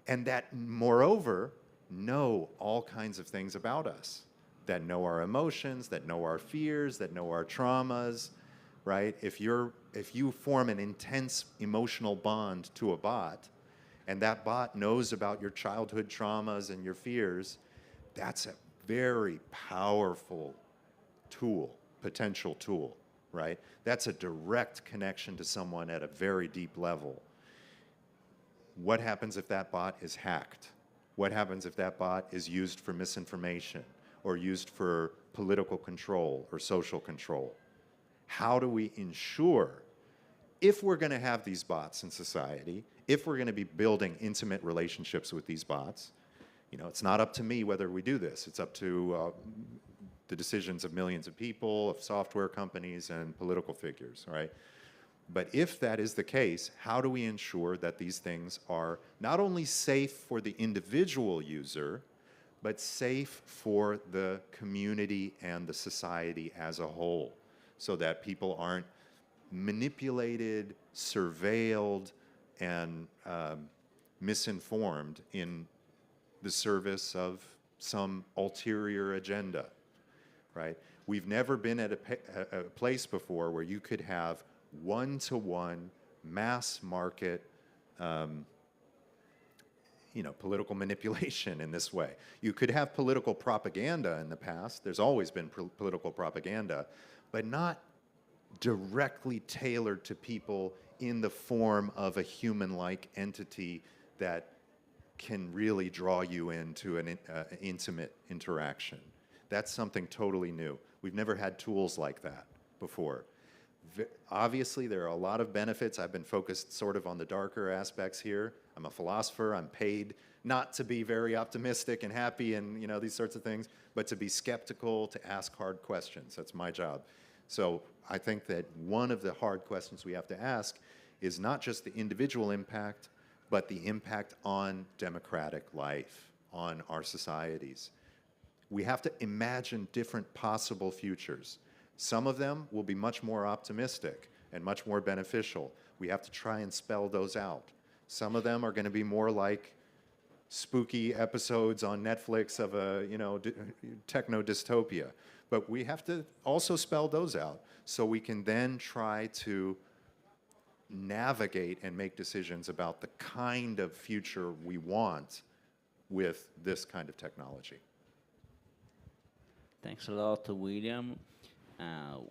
and that, moreover, know all kinds of things about us, that know our emotions, that know our fears, that know our traumas, right? If you form an intense emotional bond to a bot, and that bot knows about your childhood traumas and your fears, that's a very powerful tool, potential tool, right? That's a direct connection to someone at a very deep level. What happens if that bot is hacked? What happens if that bot is used for misinformation or used for political control or social control? How do we ensure, if we're going to have these bots in society, if we're going to be building intimate relationships with these bots, it's not up to me whether we do this. It's up to the decisions of millions of people, of software companies, and political figures, right? But if that is the case, how do we ensure that these things are not only safe for the individual user, but safe for the community and the society as a whole, so that people aren't manipulated, surveilled, and misinformed in the service of some ulterior agenda, right? We've never been at a place before where you could have one-to-one mass market political manipulation in this way. You could have political propaganda in the past. There's always been political propaganda, but not directly tailored to people in the form of a human-like entity that can really draw you into an intimate interaction. That's something totally new. We've never had tools like that before. Obviously, there are a lot of benefits. I've been focused sort of on the darker aspects here. I'm a philosopher. I'm paid not to be very optimistic and happy and these sorts of things, but to be skeptical, to ask hard questions. That's my job. So I think that one of the hard questions we have to ask is not just the individual impact, but the impact on democratic life, on our societies. We have to imagine different possible futures. Some of them will be much more optimistic and much more beneficial. We have to try and spell those out. Some of them are going to be more like spooky episodes on Netflix of a techno dystopia. But we have to also spell those out so we can then try to navigate and make decisions about the kind of future we want with this kind of technology. Thanks a lot, William.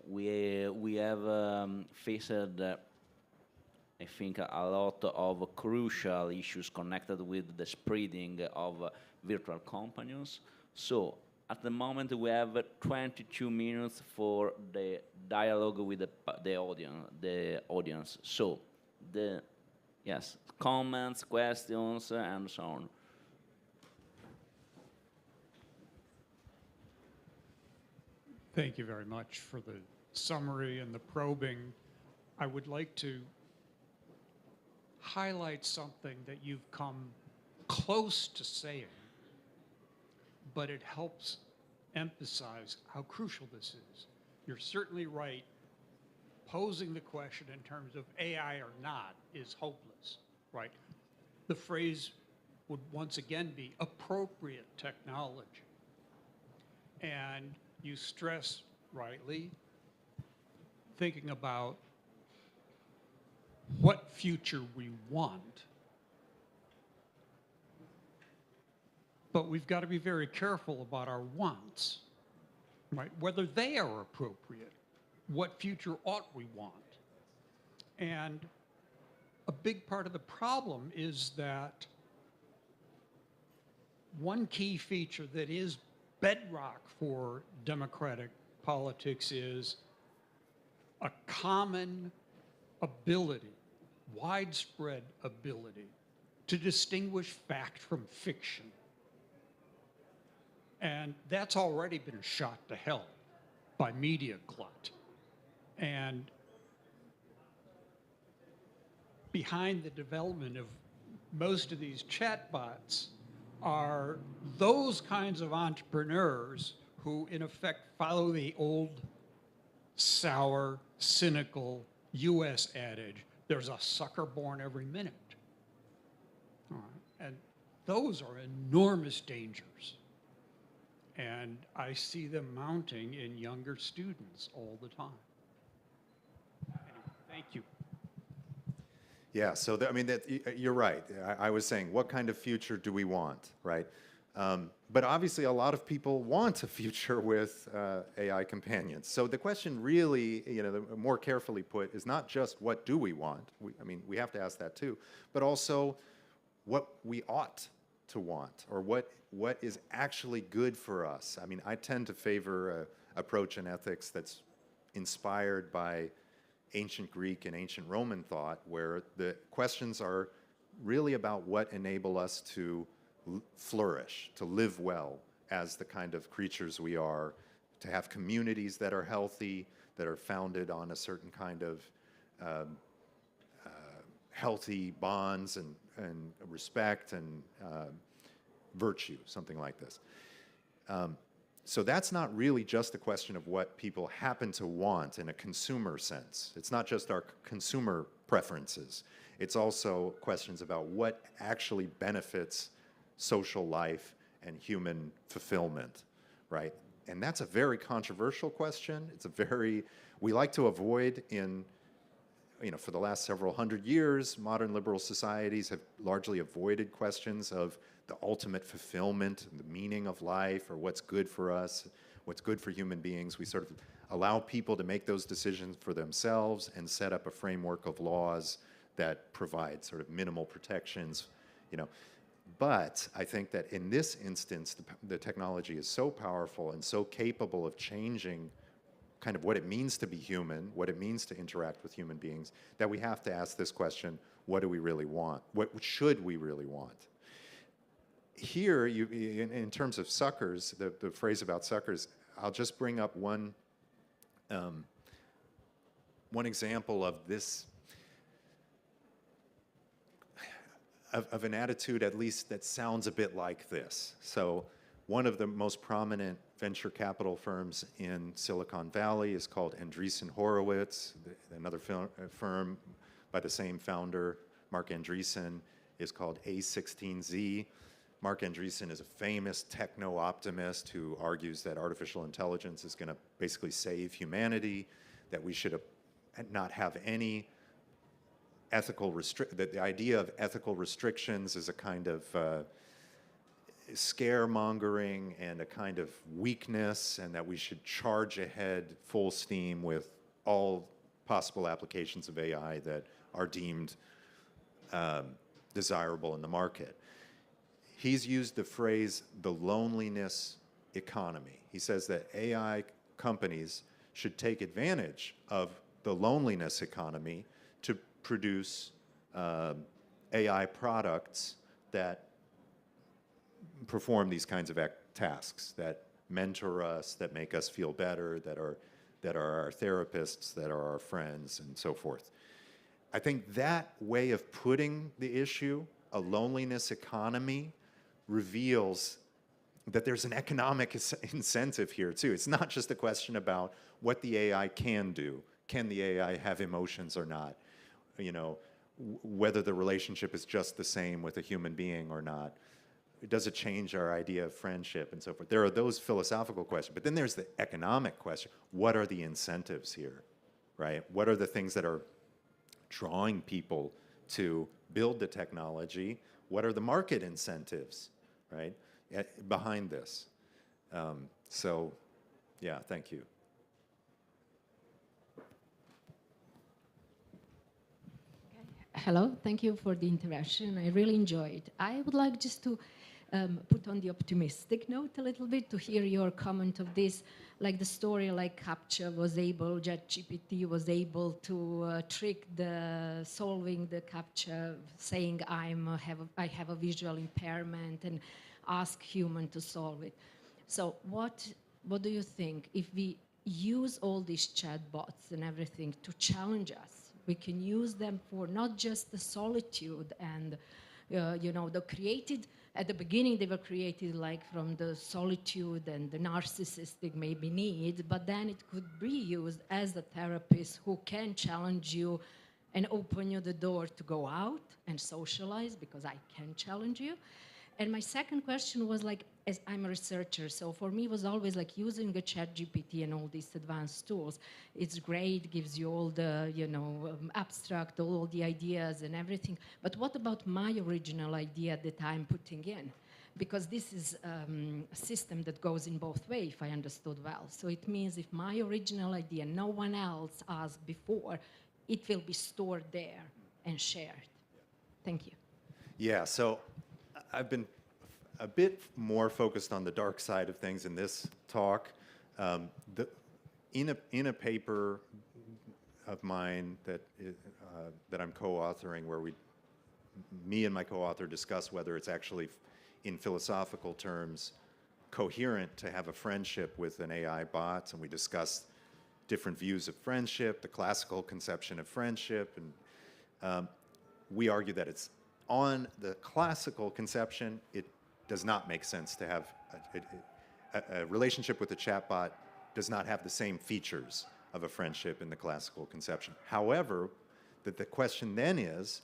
We have faced, I think, a lot of crucial issues connected with the spreading of virtual companions. So, at the moment, we have 22 minutes for the dialogue with the audience. So, comments, questions, and so on. Thank you very much for the summary and the probing. I would like to highlight something that you've come close to saying, but it helps emphasize how crucial this is. You're certainly right. Posing the question in terms of AI or not is hopeless, right? The phrase would once again be appropriate technology. And you stress rightly thinking about what future we want. But we've got to be very careful about our wants, right? Whether they are appropriate. What future ought we want? And a big part of the problem is that one key feature that is bedrock for democratic politics is a common ability, widespread ability to distinguish fact from fiction. And that's already been shot to hell by media glut. And behind the development of most of these chatbots are those kinds of entrepreneurs who, in effect, follow the old, sour, cynical U.S. adage, there's a sucker born every minute. All right. And those are enormous dangers. And I see them mounting in younger students all the time. Anyway, thank you. Yeah, so you're right. I was saying, what kind of future do we want, right? But obviously, a lot of people want a future with AI companions. So the question really, more carefully put, is not just what do we want. We have to ask that too, but also what we ought to want, or what is actually good for us. I tend to favor an approach in ethics that's inspired by ancient Greek and ancient Roman thought, where the questions are really about what enable us to flourish, to live well as the kind of creatures we are, to have communities that are healthy, that are founded on a certain kind of healthy bonds and respect and virtue, something like this. So that's not really just a question of what people happen to want in a consumer sense. It's not just our consumer preferences. It's also questions about what actually benefits social life and human fulfillment, right? And that's a very controversial question. It's a very, we like to avoid in, for the last several hundred years, modern liberal societies have largely avoided questions of the ultimate fulfillment, the meaning of life, or what's good for us, what's good for human beings. We sort of allow people to make those decisions for themselves and set up a framework of laws that provide sort of minimal protections, But I think that in this instance, the technology is so powerful and so capable of changing kind of what it means to be human, what it means to interact with human beings, that we have to ask this question, what do we really want? What should we really want? Here, in terms of suckers, the phrase about suckers, I'll just bring up one example of this, of an attitude at least that sounds a bit like this. So one of the most prominent venture capital firms in Silicon Valley is called Andreessen Horowitz. Another firm by the same founder, Mark Andreessen, is called A16Z. Mark Andreessen is a famous techno-optimist who argues that artificial intelligence is going to basically save humanity, that we should not have any ethical that the idea of ethical restrictions is a kind of scaremongering and a kind of weakness, and that we should charge ahead full steam with all possible applications of AI that are deemed desirable in the market. He's used the phrase, the loneliness economy. He says that AI companies should take advantage of the loneliness economy to produce AI products that perform these kinds of tasks, that mentor us, that make us feel better, that are our therapists, that are our friends, and so forth. I think that way of putting the issue, a loneliness economy, reveals that there's an economic incentive here too. It's not just a question about what the AI can do. Can the AI have emotions or not? Whether the relationship is just the same with a human being or not. Does it change our idea of friendship and so forth? There are those philosophical questions, but then there's the economic question. What are the incentives here, right? What are the things that are drawing people to build the technology? What are the market incentives, right, behind this? So, yeah, thank you. Hello, thank you for the interaction. I really enjoyed. I would like just to put on the optimistic note a little bit to hear your comment of this, like the story like CAPTCHA was able, ChatGPT was able to trick the solving the CAPTCHA, saying I have a visual impairment, and ask human to solve it. So what do you think if we use all these chatbots and everything to challenge us? We can use them for not just the solitude and, the created, at the beginning they were created like from the solitude and the narcissistic maybe need, but then it could be used as a therapist who can challenge you and open you the door to go out and socialize, because I can challenge you. And my second question was like, as I'm a researcher, so for me it was always like using the ChatGPT and all these advanced tools. It's great, gives you all the, abstract, all the ideas and everything. But what about my original idea that I'm putting in? Because this is a system that goes in both ways, if I understood well. So it means if my original idea, no one else asked before, it will be stored there and shared. Thank you. Yeah, so I've been a bit more focused on the dark side of things in this talk. In a paper of mine that I'm co-authoring, where me and my co-author discuss whether it's actually, in philosophical terms, coherent to have a friendship with an AI bot, and we discussed different views of friendship, the classical conception of friendship, and we argue that it's on the classical conception, it does not make sense to have a relationship with a chatbot does not have the same features of a friendship in the classical conception. However, the question then is,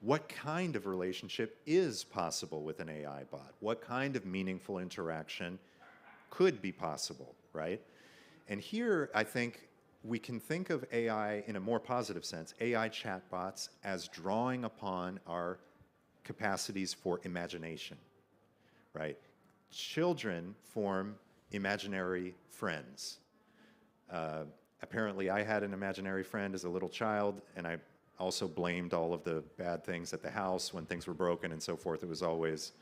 what kind of relationship is possible with an AI bot? What kind of meaningful interaction could be possible, right? And here, I think we can think of AI in a more positive sense, AI chatbots as drawing upon our capacities for imagination, right? Children form imaginary friends. Apparently, I had an imaginary friend as a little child, and I also blamed all of the bad things at the house when things were broken and so forth. It was always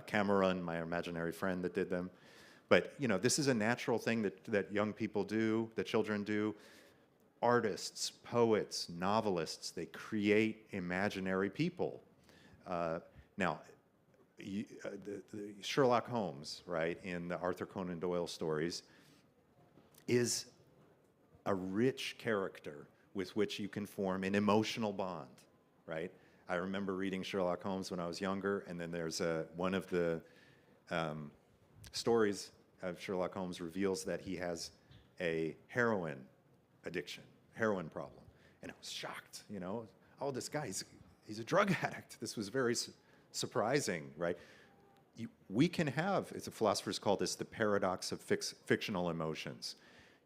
Cameron, my imaginary friend, that did them. But you know, this is a natural thing that young people do, that children do. Artists, poets, novelists, they create imaginary people. Now, the Sherlock Holmes, right, in the Arthur Conan Doyle stories, is a rich character with which you can form an emotional bond, right? I remember reading Sherlock Holmes when I was younger, and then there's one of the stories of Sherlock Holmes reveals that he has a heroin addiction, heroin problem. And I was shocked, you know, oh, this guy, he's a drug addict. This was very surprising, right? We can have, the philosophers call this the paradox of fictional emotions.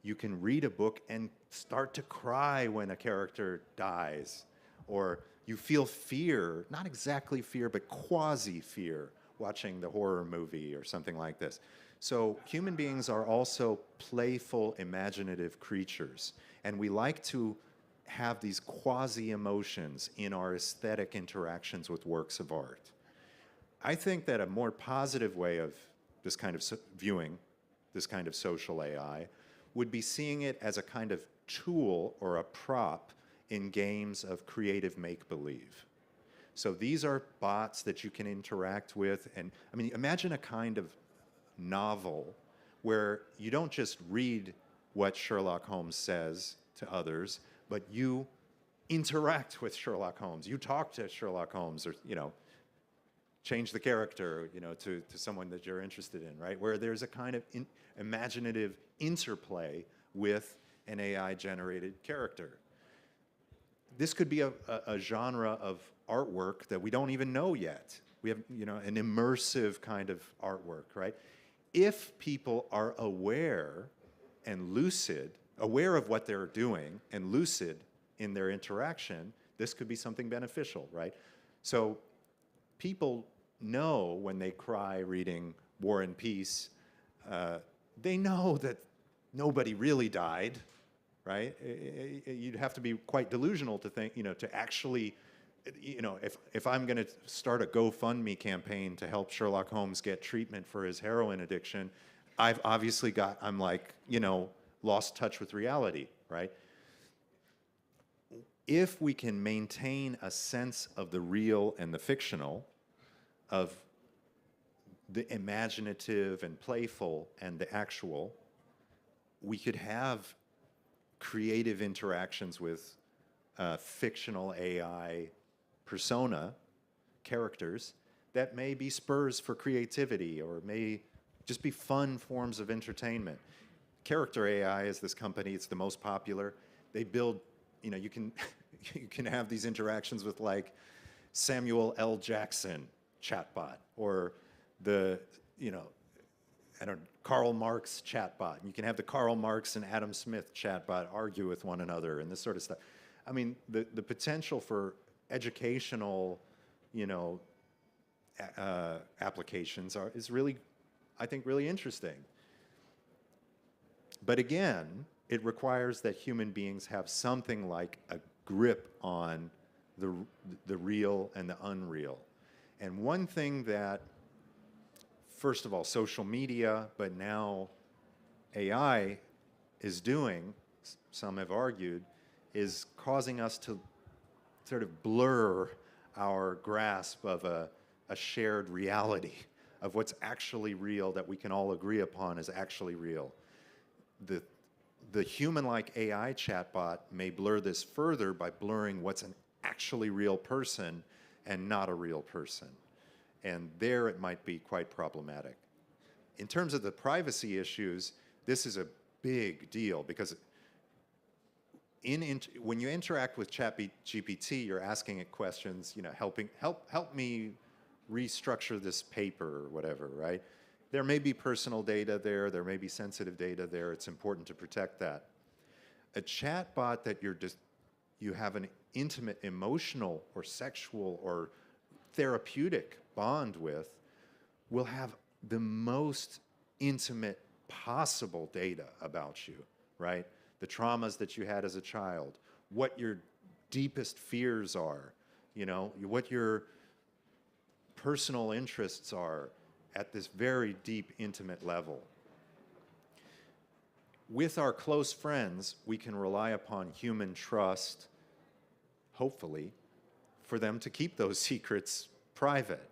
You can read a book and start to cry when a character dies, or you feel fear, not exactly fear, but quasi-fear, watching the horror movie or something like this. So human beings are also playful, imaginative creatures, and we like to have these quasi-emotions in our aesthetic interactions with works of art. I think that a more positive way of this kind of viewing this kind of social AI would be seeing it as a kind of tool or a prop in games of creative make-believe. So these are bots that you can interact with, and I mean, imagine a kind of novel where you don't just read what Sherlock Holmes says to others, but you interact with Sherlock Holmes. You talk to Sherlock Holmes, or, you know, change the character, you know, to someone that you're interested in, right? Where there's a kind of imaginative interplay with an AI-generated character. This could be a genre of artwork that we don't even know yet. We have, you know, an immersive kind of artwork, right? If people are aware and lucid, aware of what they're doing and lucid in their interaction, this could be something beneficial, right? So people know when they cry reading War and Peace, they know that nobody really died, right? You'd have to be quite delusional to think, you know, to actually, you know, if I'm going to start a GoFundMe campaign to help Sherlock Holmes get treatment for his heroin addiction, I've obviously I'm like, you know, lost touch with reality, right? If we can maintain a sense of the real and the fictional, of the imaginative and playful and the actual, we could have creative interactions with fictional AI persona characters that may be spurs for creativity or may just be fun forms of entertainment. Character AI is this company, it's the most popular. They build, you know, you can you can have these interactions with like Samuel L. Jackson chatbot, or the, you know, I don't know, Karl Marx chatbot. You can have the Karl Marx and Adam Smith chatbot argue with one another and this sort of stuff. I mean, the potential for educational, you know, applications is really, I think, really interesting. But again, it requires that human beings have something like a grip on the real and the unreal. And one thing that, first of all, social media, but now AI is doing, some have argued, is causing us to sort of blur our grasp of a shared reality, of what's actually real that we can all agree upon is actually real. The human-like AI chatbot may blur this further by blurring what's an actually real person and not a real person. And there it might be quite problematic. In terms of the privacy issues, this is a big deal because when you interact with ChatGPT, you're asking it questions, you know, help me restructure this paper or whatever, right? There may be personal data there may be sensitive data there. It's important to protect that. A chatbot that you have an intimate emotional or sexual or therapeutic bond with will have the most intimate possible data about you, right? The traumas that you had as a child, what your deepest fears are, you know, what your personal interests are at this very deep, intimate level. With our close friends, we can rely upon human trust, hopefully, for them to keep those secrets private.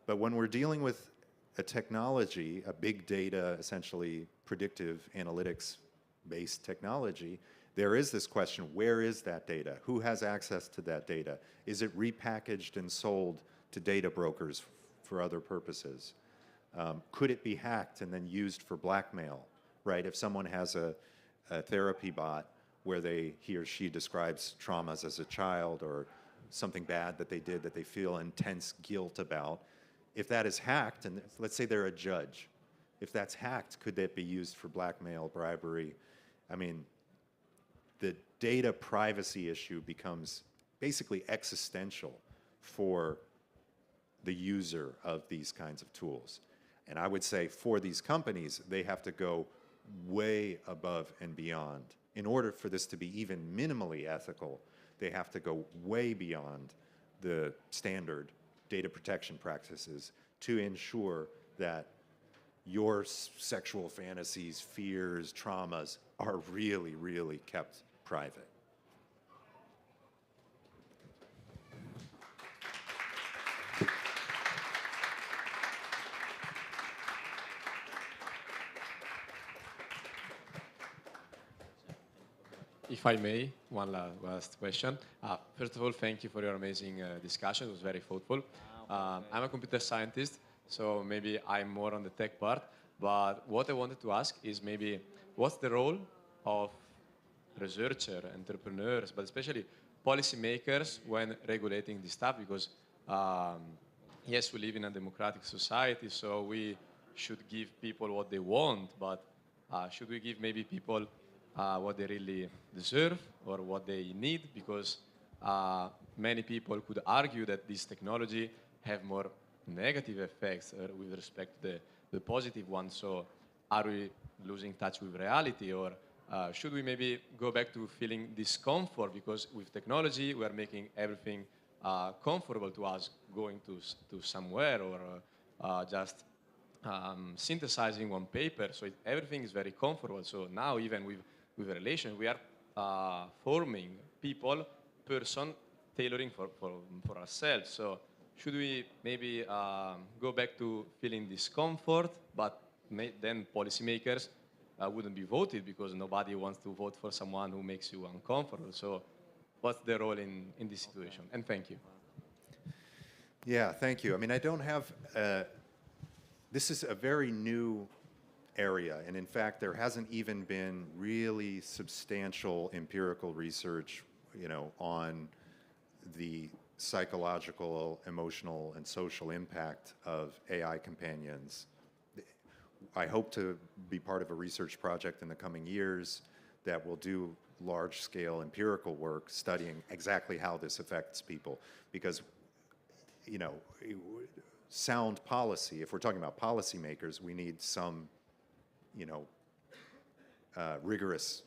But when we're dealing with a technology, a big data, essentially predictive analytics-based technology, there is this question, where is that data? Who has access to that data? Is it repackaged and sold to data brokers for other purposes? Could it be hacked and then used for blackmail, right? If someone has a therapy bot where he or she describes traumas as a child or something bad that they did that they feel intense guilt about, if that is hacked, and let's say they're a judge, if that's hacked, could that be used for blackmail, bribery? I mean, the data privacy issue becomes basically existential for the user of these kinds of tools. And I would say for these companies, they have to go way above and beyond. In order for this to be even minimally ethical, they have to go way beyond the standard data protection practices to ensure that your sexual fantasies, fears, traumas are really, really kept private. If I may, one last question. First of all, thank you for your amazing discussion. It was very thoughtful. I'm a computer scientist, so maybe I'm more on the tech part. But what I wanted to ask is maybe what's the role of researchers, entrepreneurs, but especially policymakers when regulating this stuff? Because yes, we live in a democratic society, so we should give people what they want, but should we give maybe people what they really deserve or what they need? Because many people could argue that this technology have more negative effects with respect to the positive ones. So are we losing touch with reality, or should we maybe go back to feeling discomfort? Because with technology, we are making everything comfortable to us, going to somewhere or just synthesizing one paper. So everything is very comfortable. So now even with a relation, we are forming people, person, tailoring for ourselves. So should we maybe go back to feeling discomfort, but then policymakers wouldn't be voted because nobody wants to vote for someone who makes you uncomfortable. So what's the role in this situation? And thank you. Yeah, thank you. I mean, I don't have, this is a very new area, and in fact, there hasn't even been really substantial empirical research, you know, on the psychological, emotional, and social impact of AI companions. I hope to be part of a research project in the coming years that will do large-scale empirical work studying exactly how this affects people, because, you know, sound policy, if we're talking about policymakers, we need some, you know, rigorous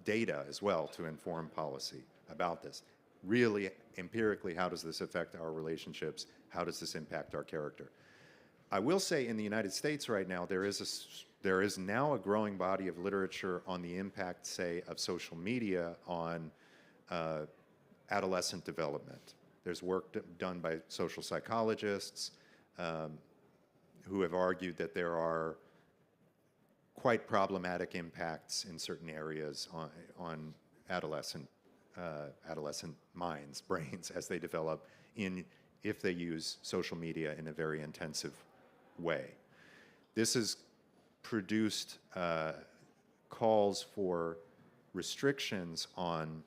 data as well to inform policy about this. Really, empirically, how does this affect our relationships? How does this impact our character? I will say in the United States right now, there is now a growing body of literature on the impact, say, of social media on adolescent development. There's work done by social psychologists. who have argued that there are quite problematic impacts in certain areas on adolescent minds, brains, as they develop if they use social media in a very intensive way. This has produced calls for restrictions on,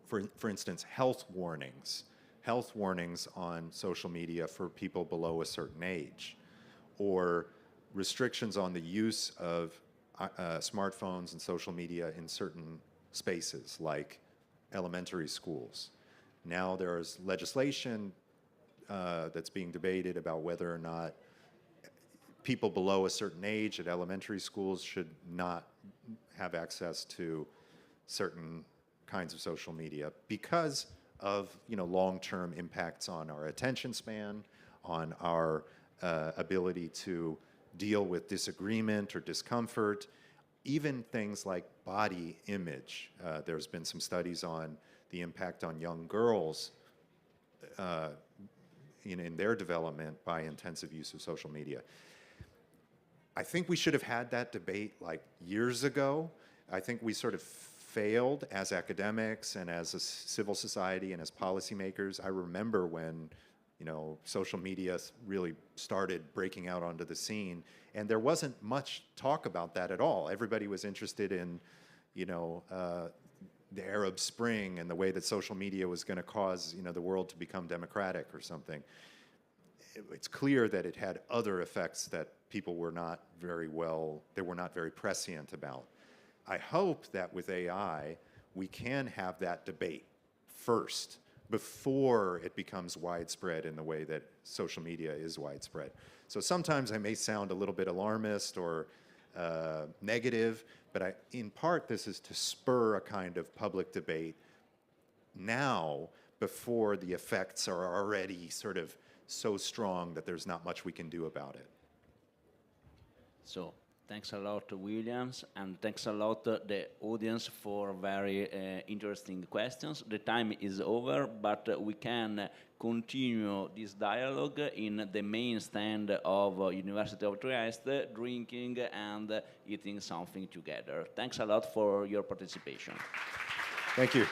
for instance, health warnings on social media for people below a certain age, or restrictions on the use of smartphones and social media in certain spaces, like elementary schools. Now there's legislation that's being debated about whether or not people below a certain age at elementary schools should not have access to certain kinds of social media because of long-term impacts on our attention span, on our ability to deal with disagreement or discomfort, even things like body image. There's been some studies on the impact on young girls in their development by intensive use of social media. I think we should have had that debate like years ago. I think we sort of failed as academics and as a civil society and as policymakers. I remember when social media really started breaking out onto the scene, and there wasn't much talk about that at all. Everybody was interested in, the Arab Spring and the way that social media was going to cause, the world to become democratic or something. It's clear that it had other effects that people were not very prescient about. I hope that with AI, we can have that debate first before it becomes widespread in the way that social media is widespread. So sometimes I may sound a little bit alarmist or negative, but in part this is to spur a kind of public debate now before the effects are already sort of so strong that there's not much we can do about it. So thanks a lot, Williams, and thanks a lot the audience for very interesting questions. The time is over, but we can continue this dialogue in the main stand of University of Trieste, drinking and eating something together. Thanks a lot for your participation. Thank you.